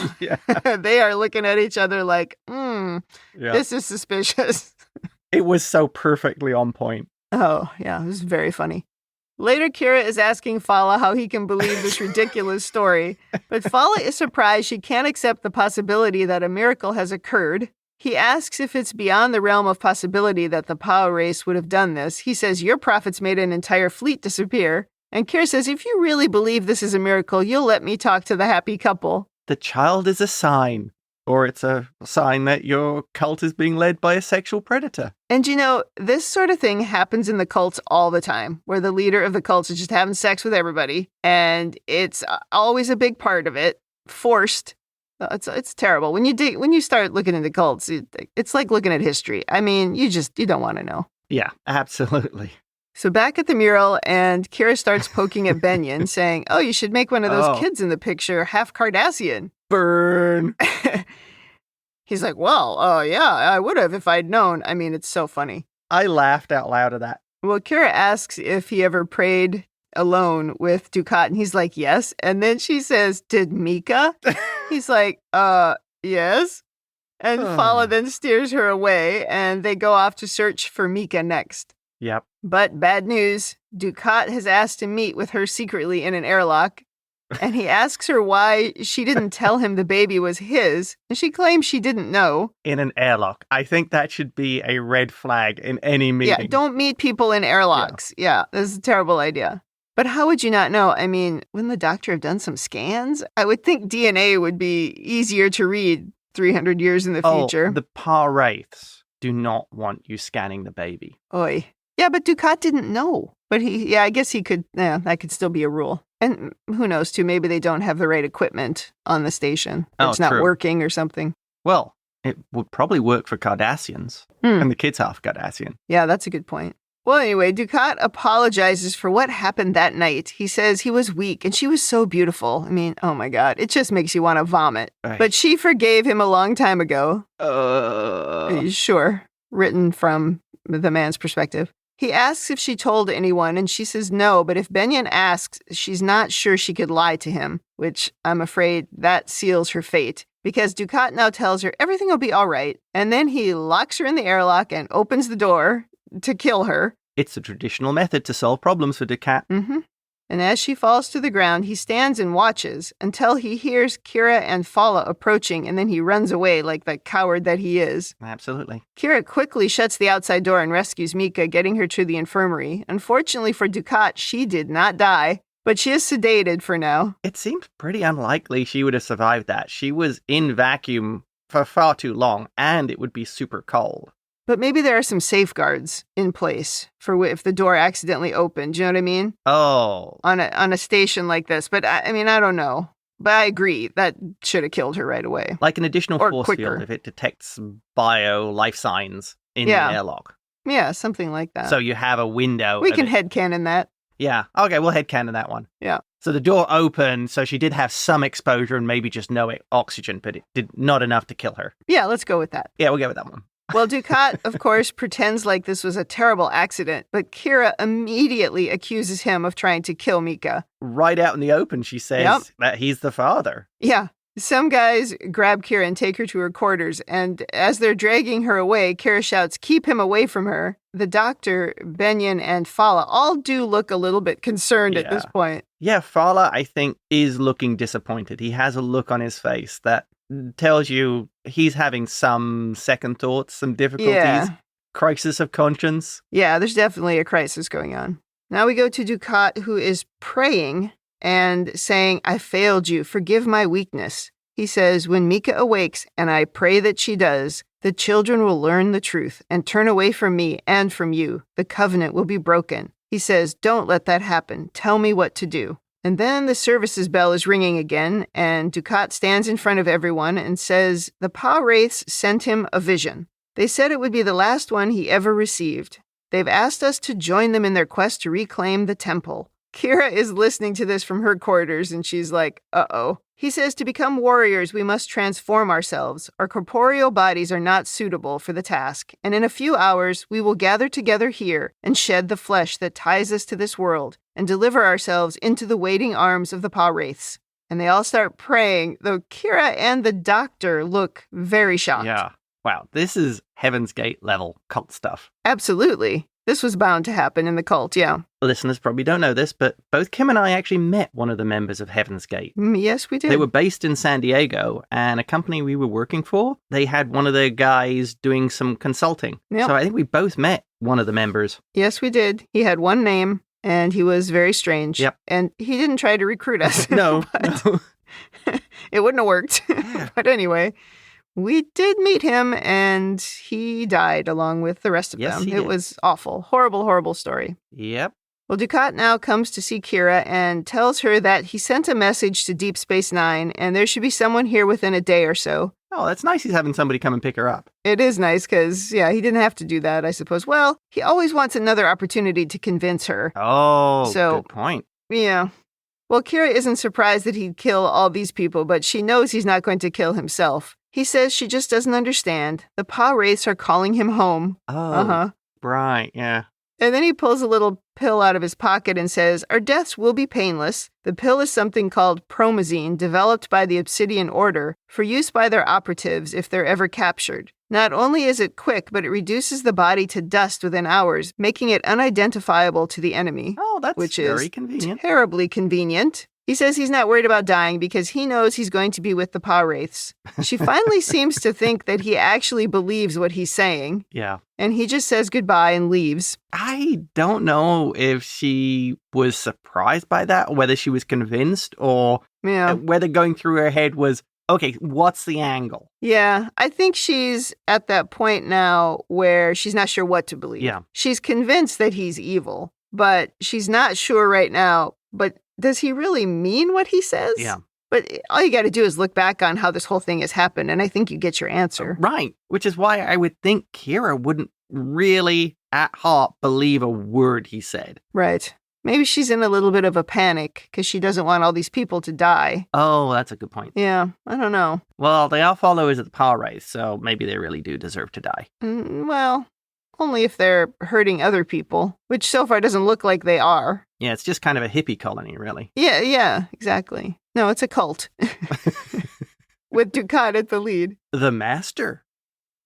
they are looking at each other like, this is suspicious. It was so perfectly on point. Oh, yeah, it was very funny. Later, Kira is asking Fala how he can believe this ridiculous story, but Fala is surprised she can't accept the possibility that a miracle has occurred. He asks if it's beyond the realm of possibility that the Pah-Wraiths would have done this. He says, your prophets made an entire fleet disappear. And Kira says, if you really believe this is a miracle, you'll let me talk to the happy couple. The child is a sign, or it's a sign that your cult is being led by a sexual predator. And this sort of thing happens in the cults all the time, where the leader of the cults is just having sex with everybody. And it's always a big part of it, forced. It's terrible. When you start looking into cults, it's like looking at history. I mean, you don't want to know. Yeah, absolutely. So back at the mural, and Kira starts poking at Benyon, saying, oh, you should make one of those kids in the picture half Cardassian. Burn. He's like, well, yeah, I would have if I'd known. I mean, it's so funny. I laughed out loud at that. Well, Kira asks if he ever prayed alone with Dukat, and he's like, yes. And then she says, did Mika? He's like, yes. And Fala then steers her away, and they go off to search for Mika next. Yep. But bad news, Dukat has asked to meet with her secretly in an airlock, and he asks her why she didn't tell him the baby was his, and she claims she didn't know. In an airlock. I think that should be a red flag in any meeting. Yeah, don't meet people in airlocks. Yeah, this is a terrible idea. But how would you not know? I mean, wouldn't the doctor have done some scans? I would think DNA would be easier to read 300 years in the future. The Pah-Wraiths do not want you scanning the baby. Oy. Yeah, but Dukat didn't know. But I guess he could, that could still be a rule. And who knows, too, maybe they don't have the right equipment on the station. It's not working or something. Well, it would probably work for Cardassians. And the kid's half Cardassian. Yeah, that's a good point. Well, anyway, Dukat apologizes for what happened that night. He says he was weak and she was so beautiful. I mean, oh my God, it just makes you want to vomit. Right. But she forgave him a long time ago. Sure. Written from the man's perspective. He asks if she told anyone, and she says no, but if Benyon asks, she's not sure she could lie to him, which I'm afraid that seals her fate, because Dukat now tells her everything will be all right, and then he locks her in the airlock and opens the door to kill her. It's a traditional method to solve problems for Dukat. Mm-hmm. And as she falls to the ground, he stands and watches until he hears Kira and Fala approaching, and then he runs away like the coward that he is. Absolutely. Kira quickly shuts the outside door and rescues Mika, getting her to the infirmary. Unfortunately for Dukat, she did not die, but she is sedated for now. It seems pretty unlikely she would have survived that. She was in vacuum for far too long, and it would be super cold. But maybe there are some safeguards in place for if the door accidentally opened. Do you know what I mean? Oh. On a station like this. But I mean, I don't know. But I agree. That should have killed her right away. Like an additional force quicker. field if it detects life signs in the airlock. Yeah, something like that. So you have a window. We can headcanon that. Yeah. Okay, we'll headcanon that one. Yeah. So the door opened, so she did have some exposure and maybe just no oxygen, but it did not enough to kill her. Yeah, let's go with that. Yeah, we'll go with that one. Well, Dukat, of course, pretends like this was a terrible accident, but Kira immediately accuses him of trying to kill Mika. Right out in the open, she says that he's the father. Yeah. Some guys grab Kira and take her to her quarters, and as they're dragging her away, Kira shouts, "Keep him away from her." The doctor, Benyon, and Fala all do look a little bit concerned at this point. Yeah, Fala, I think, is looking disappointed. He has a look on his face that tells you he's having some second thoughts, some difficulties, crisis of conscience. Yeah, there's definitely a crisis going on. Now we go to Dukat, who is praying and saying, "I failed you. Forgive my weakness." He says, "When Mika awakes, and I pray that she does, the children will learn the truth and turn away from me and from you. The covenant will be broken." He says, "Don't let that happen. Tell me what to do." And then the services bell is ringing again, and Dukat stands in front of everyone and says the Pah-Wraiths sent him a vision. They said it would be the last one he ever received. They've asked us to join them in their quest to reclaim the temple. Kira is listening to this from her quarters, and she's like, uh-oh. He says to become warriors, we must transform ourselves. Our corporeal bodies are not suitable for the task, and in a few hours we will gather together here and shed the flesh that ties us to this world and deliver ourselves into the waiting arms of the Pah-Wraiths. And they all start praying, though Kira and the doctor look very shocked. Yeah. Wow, this is Heaven's Gate level cult stuff. Absolutely. This was bound to happen in the cult, yeah. Listeners probably don't know this, but both Kim and I actually met one of the members of Heaven's Gate. Yes, we did. They were based in San Diego, and a company we were working for, they had one of their guys doing some consulting. Yep. So I think we both met one of the members. Yes, we did. He had one name, and he was very strange. Yep. And he didn't try to recruit us. No. It wouldn't have worked. Yeah. But anyway, we did meet him, and he died along with the rest of them. He It did. was awful. Horrible, horrible story. Yep. Well, Dukat now comes to see Kira and tells her that he sent a message to Deep Space Nine, and there should be someone here within a day or so. Oh, that's nice he's having somebody come and pick her up. It is nice because, yeah, he didn't have to do that, I suppose. Well, he always wants another opportunity to convince her. Oh, So- good point. Yeah. Well, Kira isn't surprised that he'd kill all these people, but she knows he's not going to kill himself. He says she just doesn't understand. The Pah-Wraiths are calling him home. Oh, right, yeah. And then he pulls a little pill out of his pocket and says, "Our deaths will be painless. The pill is something called promazine, developed by the Obsidian Order for use by their operatives if they're ever captured. Not only is it quick, but it reduces the body to dust within hours, making it unidentifiable to the enemy." Oh, that's Which very is convenient. Terribly convenient. He says he's not worried about dying because he knows he's going to be with the Pah-Wraiths. She finally seems to think that he actually believes what he's saying, Yeah. and he just says goodbye and leaves. I don't know if she was surprised by that, or whether she was convinced, or Yeah. whether going through her head was, okay, what's the angle? Yeah, I think she's at that point now where she's not sure what to believe. Yeah. She's convinced that he's evil, but she's not sure right now. But does he really mean what he says? Yeah. But all you got to do is look back on how this whole thing has happened, and I think you get your answer. Right. Which is why I would think Kira wouldn't really, at heart, believe a word he said. Right. Maybe she's in a little bit of a panic because she doesn't want all these people to die. Oh, that's a good point. Yeah, I don't know. Well, they are followers of the Pah-Wraiths, so maybe they really do deserve to die. Well, only if they're hurting other people, which so far doesn't look like they are. Yeah, it's just kind of a hippie colony, really. Yeah, exactly. No, it's a cult. With Dukat at the lead. The Master.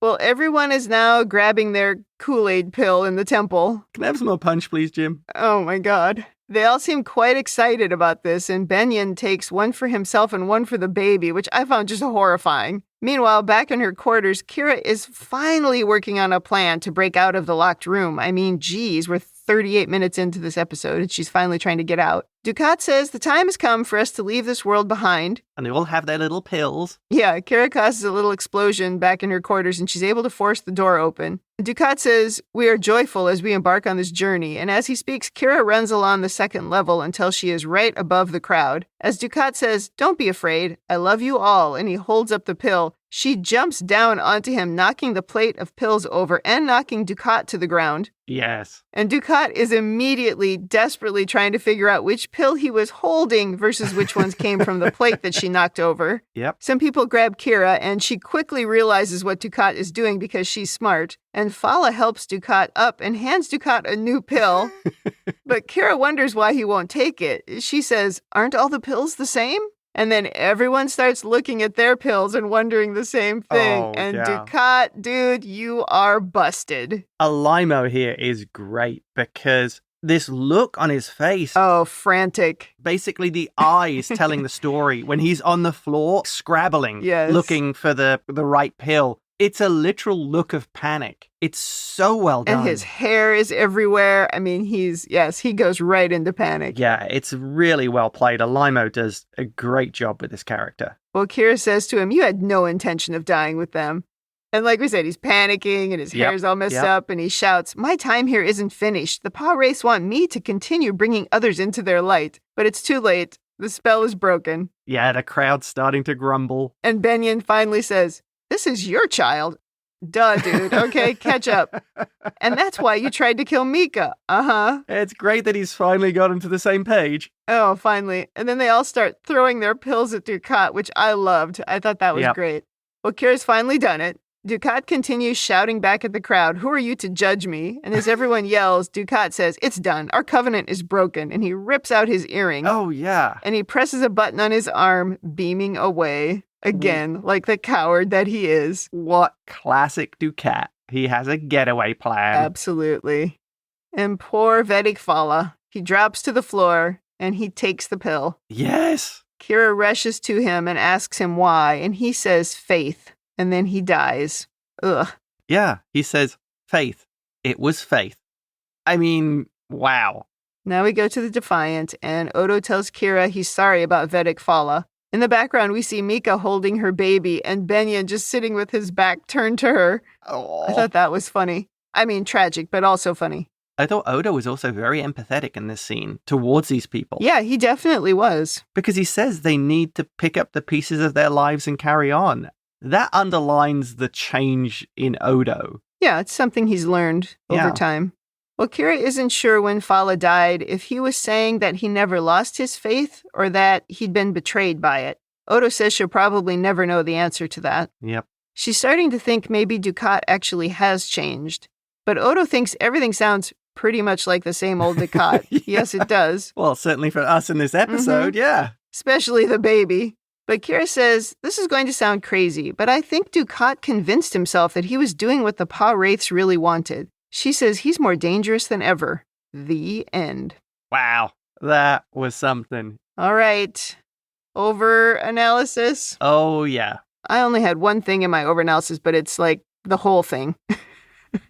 Well, everyone is now grabbing their Kool-Aid pill in the temple. Can I have some more punch, please, Jim? Oh my god. They all seem quite excited about this, and Benyon takes one for himself and one for the baby, which I found just horrifying. Meanwhile, back in her quarters, Kira is finally working on a plan to break out of the locked room. I mean, geez, we're 38 minutes into this episode, and she's finally trying to get out. Dukat says the time has come for us to leave this world behind. And they all have their little pills. Yeah, Kira causes a little explosion back in her quarters, and she's able to force the door open. Dukat says, "We are joyful as we embark on this journey," and as he speaks, Kira runs along the second level until she is right above the crowd. As Dukat says, "Don't be afraid, I love you all," and he holds up the pill, She jumps down onto him, knocking the plate of pills over and knocking Dukat to the ground. Yes. And Dukat is immediately, desperately trying to figure out which pill he was holding versus which ones came from the plate that she knocked over. Yep. Some people grab Kira, and she quickly realizes what Dukat is doing because she's smart. And Fala helps Dukat up and hands Dukat a new pill. But Kira wonders why he won't take it. She says, "Aren't all the pills the same?" And then everyone starts looking at their pills and wondering the same thing. Oh, and yeah. Dukat, dude, you are busted. Alaimo here is great because this look on his face, Oh, frantic. basically the eyes telling the story when he's on the floor scrabbling, Yes. looking for the right pill. It's a literal look of panic. It's so well done. And his hair is everywhere. I mean, he goes right into panic. Yeah, it's really well played. Alaimo does a great job with this character. Well, Kira says to him, "You had no intention of dying with them." And like we said, he's panicking and his hair's all messed up and he shouts, "My time here isn't finished. The Pah-Wraiths want me to continue bringing others into their light. But it's too late. The spell is broken." Yeah, the crowd's starting to grumble. And Benyon finally says, "This is your child." Duh, dude. Okay, catch up. "And that's why you tried to kill Mika." Uh-huh. It's great that he's finally got him to the same page. Oh, finally. And then they all start throwing their pills at Dukat, which I loved. I thought that was great. Well, Kira's finally done it. Dukat continues shouting back at the crowd, "Who are you to judge me?" And as everyone yells, Dukat says, "It's done. Our covenant is broken." And he rips out his earring. Oh, yeah. And he presses a button on his arm, beaming away. Again, like the coward that he is. What classic Dukat. He has a getaway plan. Absolutely. And poor Vedic Fala. He drops to the floor and he takes the pill. Yes. Kira rushes to him and asks him why. And he says, "Faith." And then he dies. Ugh. Yeah, he says, "Faith. It was faith." I mean, wow. Now we go to the Defiant, and Odo tells Kira he's sorry about Vedic Fala. In the background, we see Mika holding her baby and Benyon just sitting with his back turned to her. Oh. I thought that was funny. I mean, tragic, but also funny. I thought Odo was also very empathetic in this scene towards these people. Yeah, he definitely was. Because he says they need to pick up the pieces of their lives and carry on. That underlines the change in Odo. Yeah, it's something he's learned over time. Well, Kira isn't sure when Fala died if he was saying that he never lost his faith or that he'd been betrayed by it. Odo says she'll probably never know the answer to that. Yep. She's starting to think maybe Dukat actually has changed. But Odo thinks everything sounds pretty much like the same old Dukat. Yeah. Yes, it does. Well, certainly for us in this episode, yeah. Especially the baby. But Kira says, "This is going to sound crazy, but I think Dukat convinced himself that he was doing what the Pah-Wraiths really wanted." She says he's more dangerous than ever. The end. Wow. That was something. All right. Over-analysis. Oh, yeah. I only had one thing in my over-analysis, but it's like the whole thing.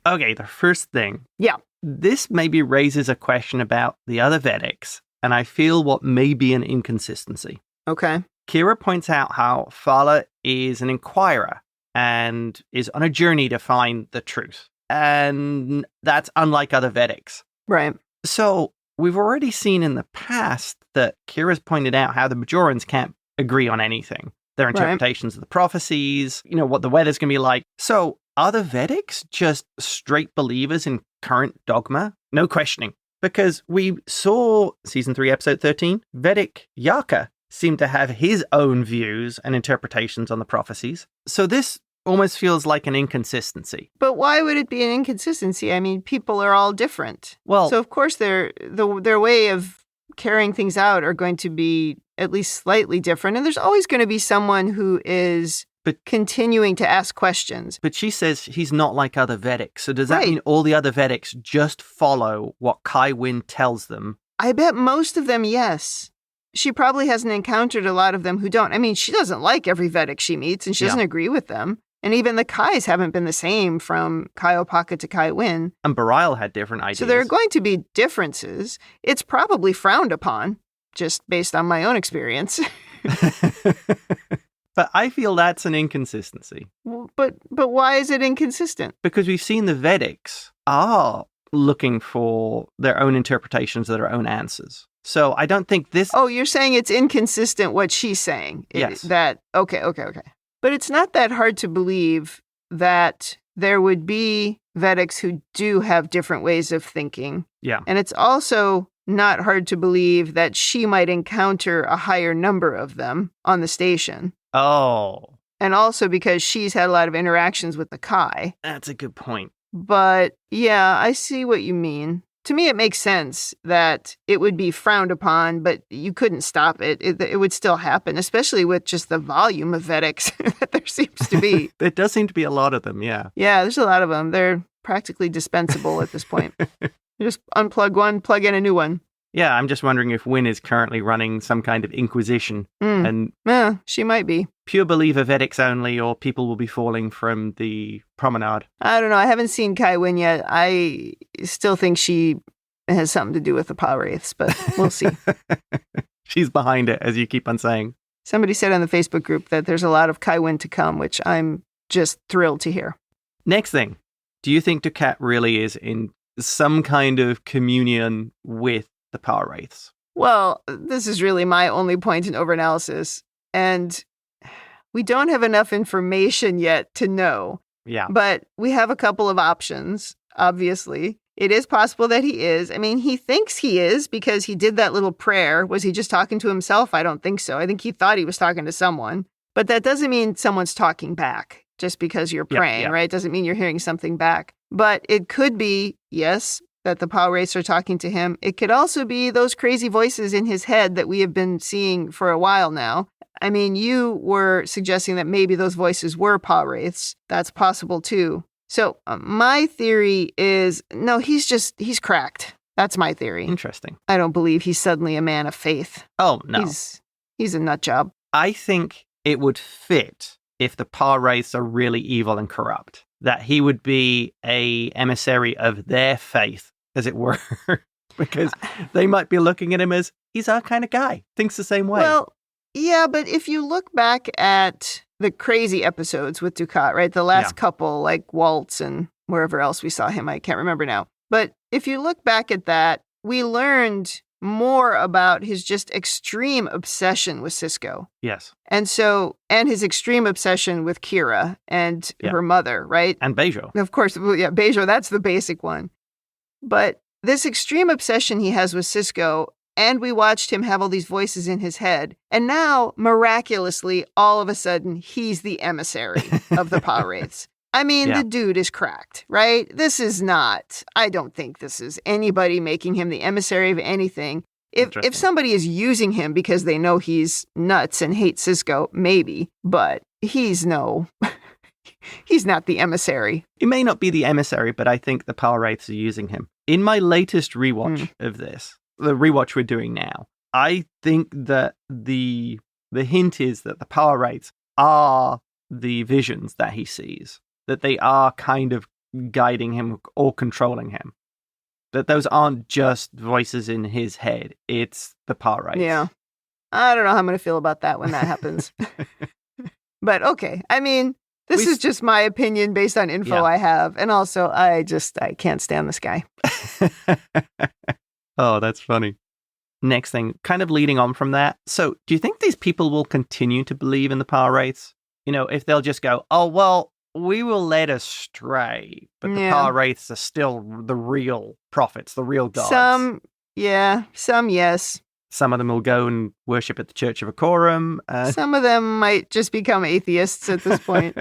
Okay, the first thing. Yeah. This maybe raises a question about the other Vedics, and I feel what may be an inconsistency. Okay. Kira points out how Fala is an inquirer and is on a journey to find the truth. And that's unlike other Vedics. Right. So we've already seen in the past that Kira's pointed out how the Bajorans can't agree on anything. Their interpretations of the prophecies, what the weather's going to be like. So are the Vedics just straight believers in current dogma? No questioning. Because we saw season 3, episode 13, Vedic Yaka seemed to have his own views and interpretations on the prophecies. So this almost feels like an inconsistency. But why would it be an inconsistency? I mean, people are all different. Well, so of course their way of carrying things out are going to be at least slightly different. And there's always going to be someone who is continuing to ask questions. But she says he's not like other Vedics. So does that mean all the other Vedics just follow what Kai Wynn tells them? I bet most of them, yes. She probably hasn't encountered a lot of them who don't. I mean, she doesn't like every Vedic she meets, and she doesn't agree with them. And even the Kais haven't been the same from Kai Opaka to Kai Wynn. And Bareil had different ideas. So there are going to be differences. It's probably frowned upon, just based on my own experience. But I feel that's an inconsistency. But why is it inconsistent? Because we've seen the Vedics are looking for their own interpretations of their own answers. So I don't think this... Oh, you're saying it's inconsistent what she's saying? Yes. Okay. But it's not that hard to believe that there would be Vedics who do have different ways of thinking. Yeah. And it's also not hard to believe that she might encounter a higher number of them on the station. Oh. And also because she's had a lot of interactions with the Kai. That's a good point. But yeah, I see what you mean. To me, it makes sense that it would be frowned upon, but you couldn't stop it. It would still happen, especially with just the volume of Vedics that there seems to be. There does seem to be a lot of them, yeah. Yeah, there's a lot of them. They're practically dispensable at this point. You just unplug one, plug in a new one. Yeah, I'm just wondering if Wynn is currently running some kind of inquisition. And yeah, she might be. Pure believer Vedics only, or people will be falling from the promenade. I don't know. I haven't seen Kai Wynn yet. I still think she has something to do with the Pah-Wraiths, but we'll see. She's behind it, as you keep on saying. Somebody said on the Facebook group that there's a lot of Kai Wynn to come, which I'm just thrilled to hear. Next thing. Do you think Dukat really is in some kind of communion with the Pah-Wraiths? Well, this is really my only point in overanalysis. And we don't have enough information yet to know. Yeah. But we have a couple of options, obviously. It is possible that he is. I mean, he thinks he is because he did that little prayer. Was he just talking to himself? I don't think so. I think he thought he was talking to someone. But that doesn't mean someone's talking back just because you're praying, right? It doesn't mean you're hearing something back. But it could be, yes, that the Pah-Wraiths are talking to him. It could also be those crazy voices in his head that we have been seeing for a while now. I mean, you were suggesting that maybe those voices were Pah-Wraiths. That's possible too. So my theory is, no, he's cracked. That's my theory. Interesting. I don't believe he's suddenly a man of faith. Oh, no. He's a nut job. I think it would fit if the Pah-Wraiths are really evil and corrupt. That he would be a emissary of their faith, as it were. Because they might be looking at him as, he's our kind of guy. Thinks the same way. Well, yeah, but if you look back at the crazy episodes with Dukat, right? The last couple, like Waltz and wherever else we saw him, I can't remember now. But if you look back at that, we learned more about his just extreme obsession with Sisko. Yes. And his extreme obsession with Kira and her mother, right? And Bajo. Of course, yeah, Bajo, that's the basic one. But this extreme obsession he has with Sisko, and we watched him have all these voices in his head. And now, miraculously, all of a sudden, he's the emissary of the Pah-Wraiths. I mean, the dude is cracked, right? I don't think this is anybody making him the emissary of anything. If somebody is using him because they know he's nuts and hate Sisko, maybe. But he's not the emissary. He may not be the emissary, but I think the Pah-Wraiths are using him. In my latest rewatch of this, the rewatch we're doing now, I think that the hint is that the Pah-Wraiths are the visions that he sees, that they are kind of guiding him or controlling him, that those aren't just voices in his head, it's the Pah-Wraiths. Yeah. I don't know how I'm going to feel about that when that happens. But okay, I mean, this is just my opinion based on info I have, and also I can't stand this guy. Oh, that's funny. Next thing, kind of leading on from that. So, do you think these people will continue to believe in the Pah-Wraiths? You know, if they'll just go, oh, well, we will led astray, but the Pah-Wraiths are still the real prophets, the real gods. Some yes. Some of them will go and worship at the Church of Akorum. Some of them might just become atheists at this point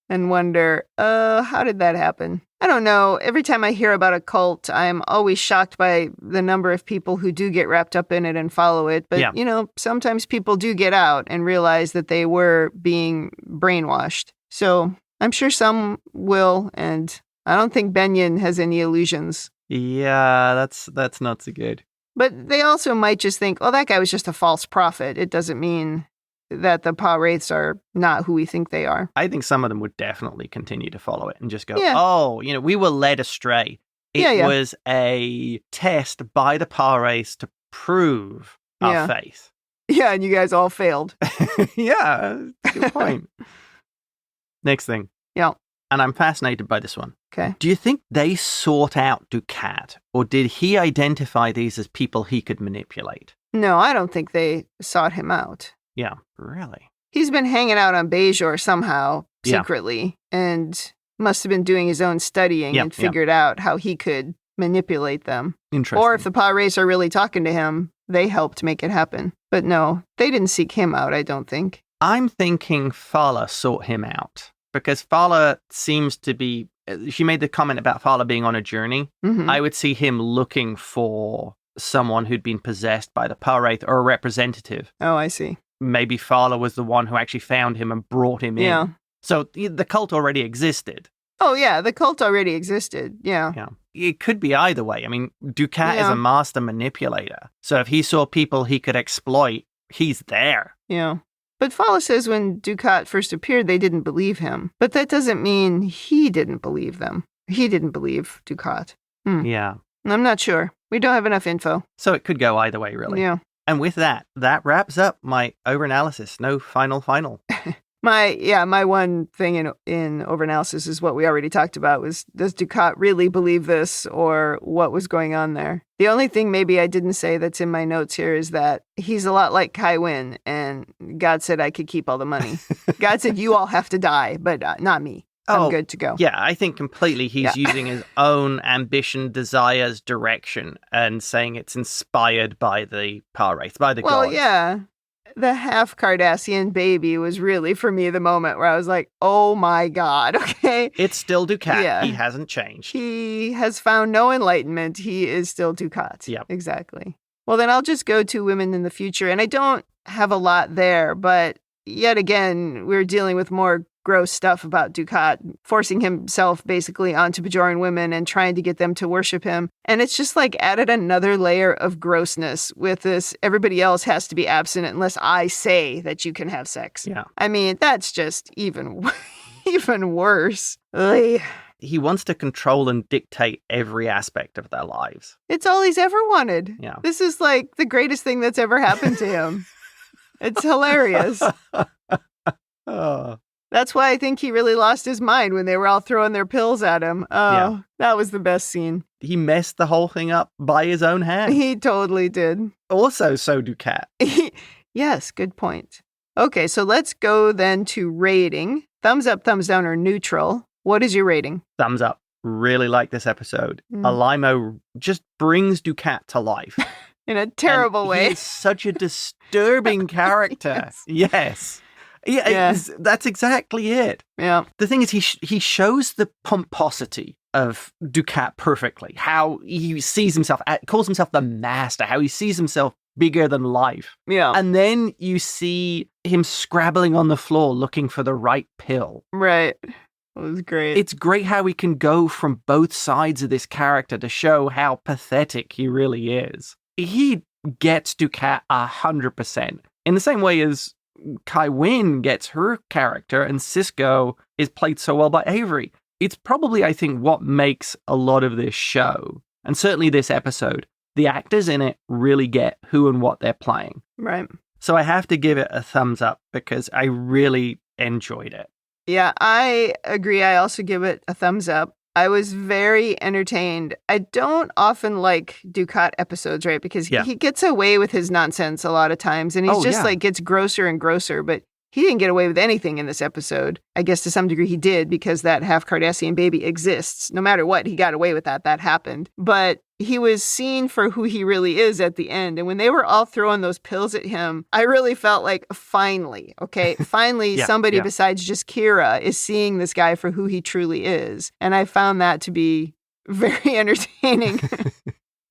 and wonder, how did that happen? I don't know. Every time I hear about a cult, I'm always shocked by the number of people who do get wrapped up in it and follow it. But, sometimes people do get out and realize that they were being brainwashed. So I'm sure some will, and I don't think Benyon has any illusions. Yeah, that's not so good. But they also might just think, oh, that guy was just a false prophet. It doesn't mean that the Pah-Wraiths are not who we think they are. I think some of them would definitely continue to follow it and just go, oh, we were led astray. It was a test by the Pah-Wraiths to prove our faith. Yeah, and you guys all failed. Yeah, good point. Next thing. Yeah. And I'm fascinated by this one. Okay. Do you think they sought out Dukat, or did he identify these as people he could manipulate? No, I don't think they sought him out. Yeah, really? He's been hanging out on Bajor somehow, secretly, and must have been doing his own studying and figured out how he could manipulate them. Interesting. Or if the Pah-Wraiths are really talking to him, they helped make it happen. But no, they didn't seek him out, I don't think. I'm thinking Fala sought him out. Because Fala seems to be... She made the comment about Fala being on a journey. Mm-hmm. I would see him looking for someone who'd been possessed by the Pah-Wraith or a representative. Oh, I see. Maybe Fala was the one who actually found him and brought him in. So the cult already existed. Oh, yeah, the cult already existed. Yeah. It could be either way. I mean, Dukat is a master manipulator. So if he saw people he could exploit, he's there. Yeah. But Fala says when Dukat first appeared, they didn't believe him. But that doesn't mean he didn't believe them. He didn't believe Dukat. Yeah. I'm not sure. We don't have enough info. So it could go either way, really. Yeah. And with that wraps up my overanalysis. No final. My one thing in overanalysis is what we already talked about was, does Dukat really believe this, or what was going on there? The only thing maybe I didn't say that's in my notes here is that he's a lot like Kai Wynn, and God said I could keep all the money. God said, you all have to die, but not me. I'm good to go. Yeah, I think completely he's using his own ambition, desires, direction, and saying it's inspired by the Pah-Wraiths, by the gods. Well, yeah. The half Cardassian baby was really, for me, the moment where I was like, oh my God, okay? It's still Dukat. Yeah. He hasn't changed. He has found no enlightenment. He is still Dukat. Yep. Exactly. Well, then I'll just go to women in the future. And I don't have a lot there, but yet again, we're dealing with more gross stuff about Dukat, forcing himself basically onto Bajoran women and trying to get them to worship him. And it's just like added another layer of grossness with this. Everybody else has to be abstinent unless I say that you can have sex. Yeah. I mean, that's just even worse. Ugh. He wants to control and dictate every aspect of their lives. It's all he's ever wanted. Yeah. This is like the greatest thing that's ever happened to him. It's hilarious. That's why I think he really lost his mind when they were all throwing their pills at him. That was the best scene. He messed the whole thing up by his own hand. He totally did. Also, so Dukat. Yes, good point. Okay, so let's go then to rating. Thumbs up, thumbs down, or neutral. What is your rating? Thumbs up. Really like this episode. Alaimo just brings Dukat to life. In a terrible way. He's such a disturbing character. Yes. Yeah, that's exactly it. Yeah. The thing is, he shows the pomposity of Dukat perfectly. How he sees himself, calls himself the master, how he sees himself bigger than life. Yeah. And then you see him scrabbling on the floor looking for the right pill. Right. It was great. It's great how we can go from both sides of this character to show how pathetic he really is. He gets Dukat 100%. In the same way as Kai Wynn gets her character and Sisko is played so well by Avery. It's probably, I think, what makes a lot of this show, and certainly this episode, the actors in it really get who and what they're playing. Right. So I have to give it a thumbs up because I really enjoyed it. Yeah, I agree. I also give it a thumbs up. I was very entertained. I don't often like Dukat episodes, right? Because he gets away with his nonsense a lot of times, and he's like gets grosser and grosser, but he didn't get away with anything in this episode. I guess to some degree he did, because that half Cardassian baby exists. No matter what, he got away with that. That happened. But he was seen for who he really is at the end. And when they were all throwing those pills at him, I really felt like finally somebody besides just Kira is seeing this guy for who he truly is. And I found that to be very entertaining.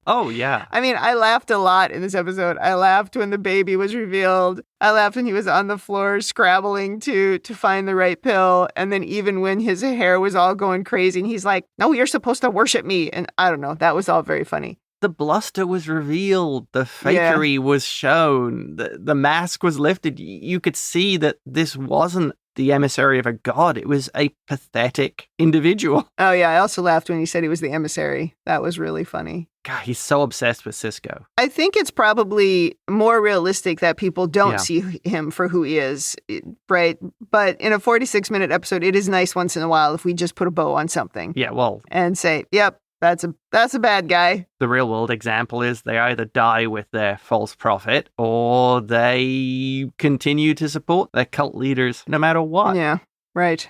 Oh, yeah. I mean, I laughed a lot in this episode. I laughed when the baby was revealed. I laughed when he was on the floor scrabbling to find the right pill. And then even when his hair was all going crazy and he's like, no, you're supposed to worship me. And I don't know. That was all very funny. The bluster was revealed. The fakery was shown. The mask was lifted. You could see that this wasn't the emissary of a god. It was a pathetic individual. Oh, yeah. I also laughed when he said he was the emissary. That was really funny. God, he's so obsessed with Sisko. I think it's probably more realistic that people don't see him for who he is, right? But in a 46-minute episode, it is nice once in a while if we just put a bow on something. Yeah, well. And say, yep, That's a bad guy. The real world example is they either die with their false prophet or they continue to support their cult leaders no matter what. Yeah, right.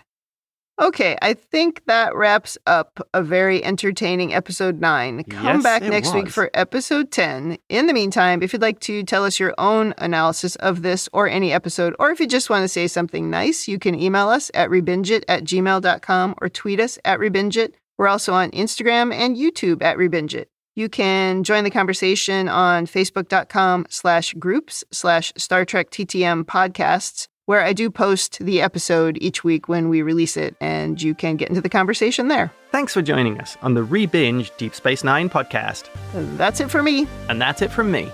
Okay, I think that wraps up a very entertaining episode 9. Come Yes, back it next week was. for episode 10. In the meantime, if you'd like to tell us your own analysis of this or any episode, or if you just want to say something nice, you can email us at RebingeIt@gmail.com or tweet us at RebingeIt. We're also on Instagram and YouTube at RebingeIt. You can join the conversation on Facebook.com/groups/Star Trek TTM podcasts, where I do post the episode each week when we release it, and you can get into the conversation there. Thanks for joining us on the Rebinge Deep Space Nine podcast. That's it for me. And that's it from me.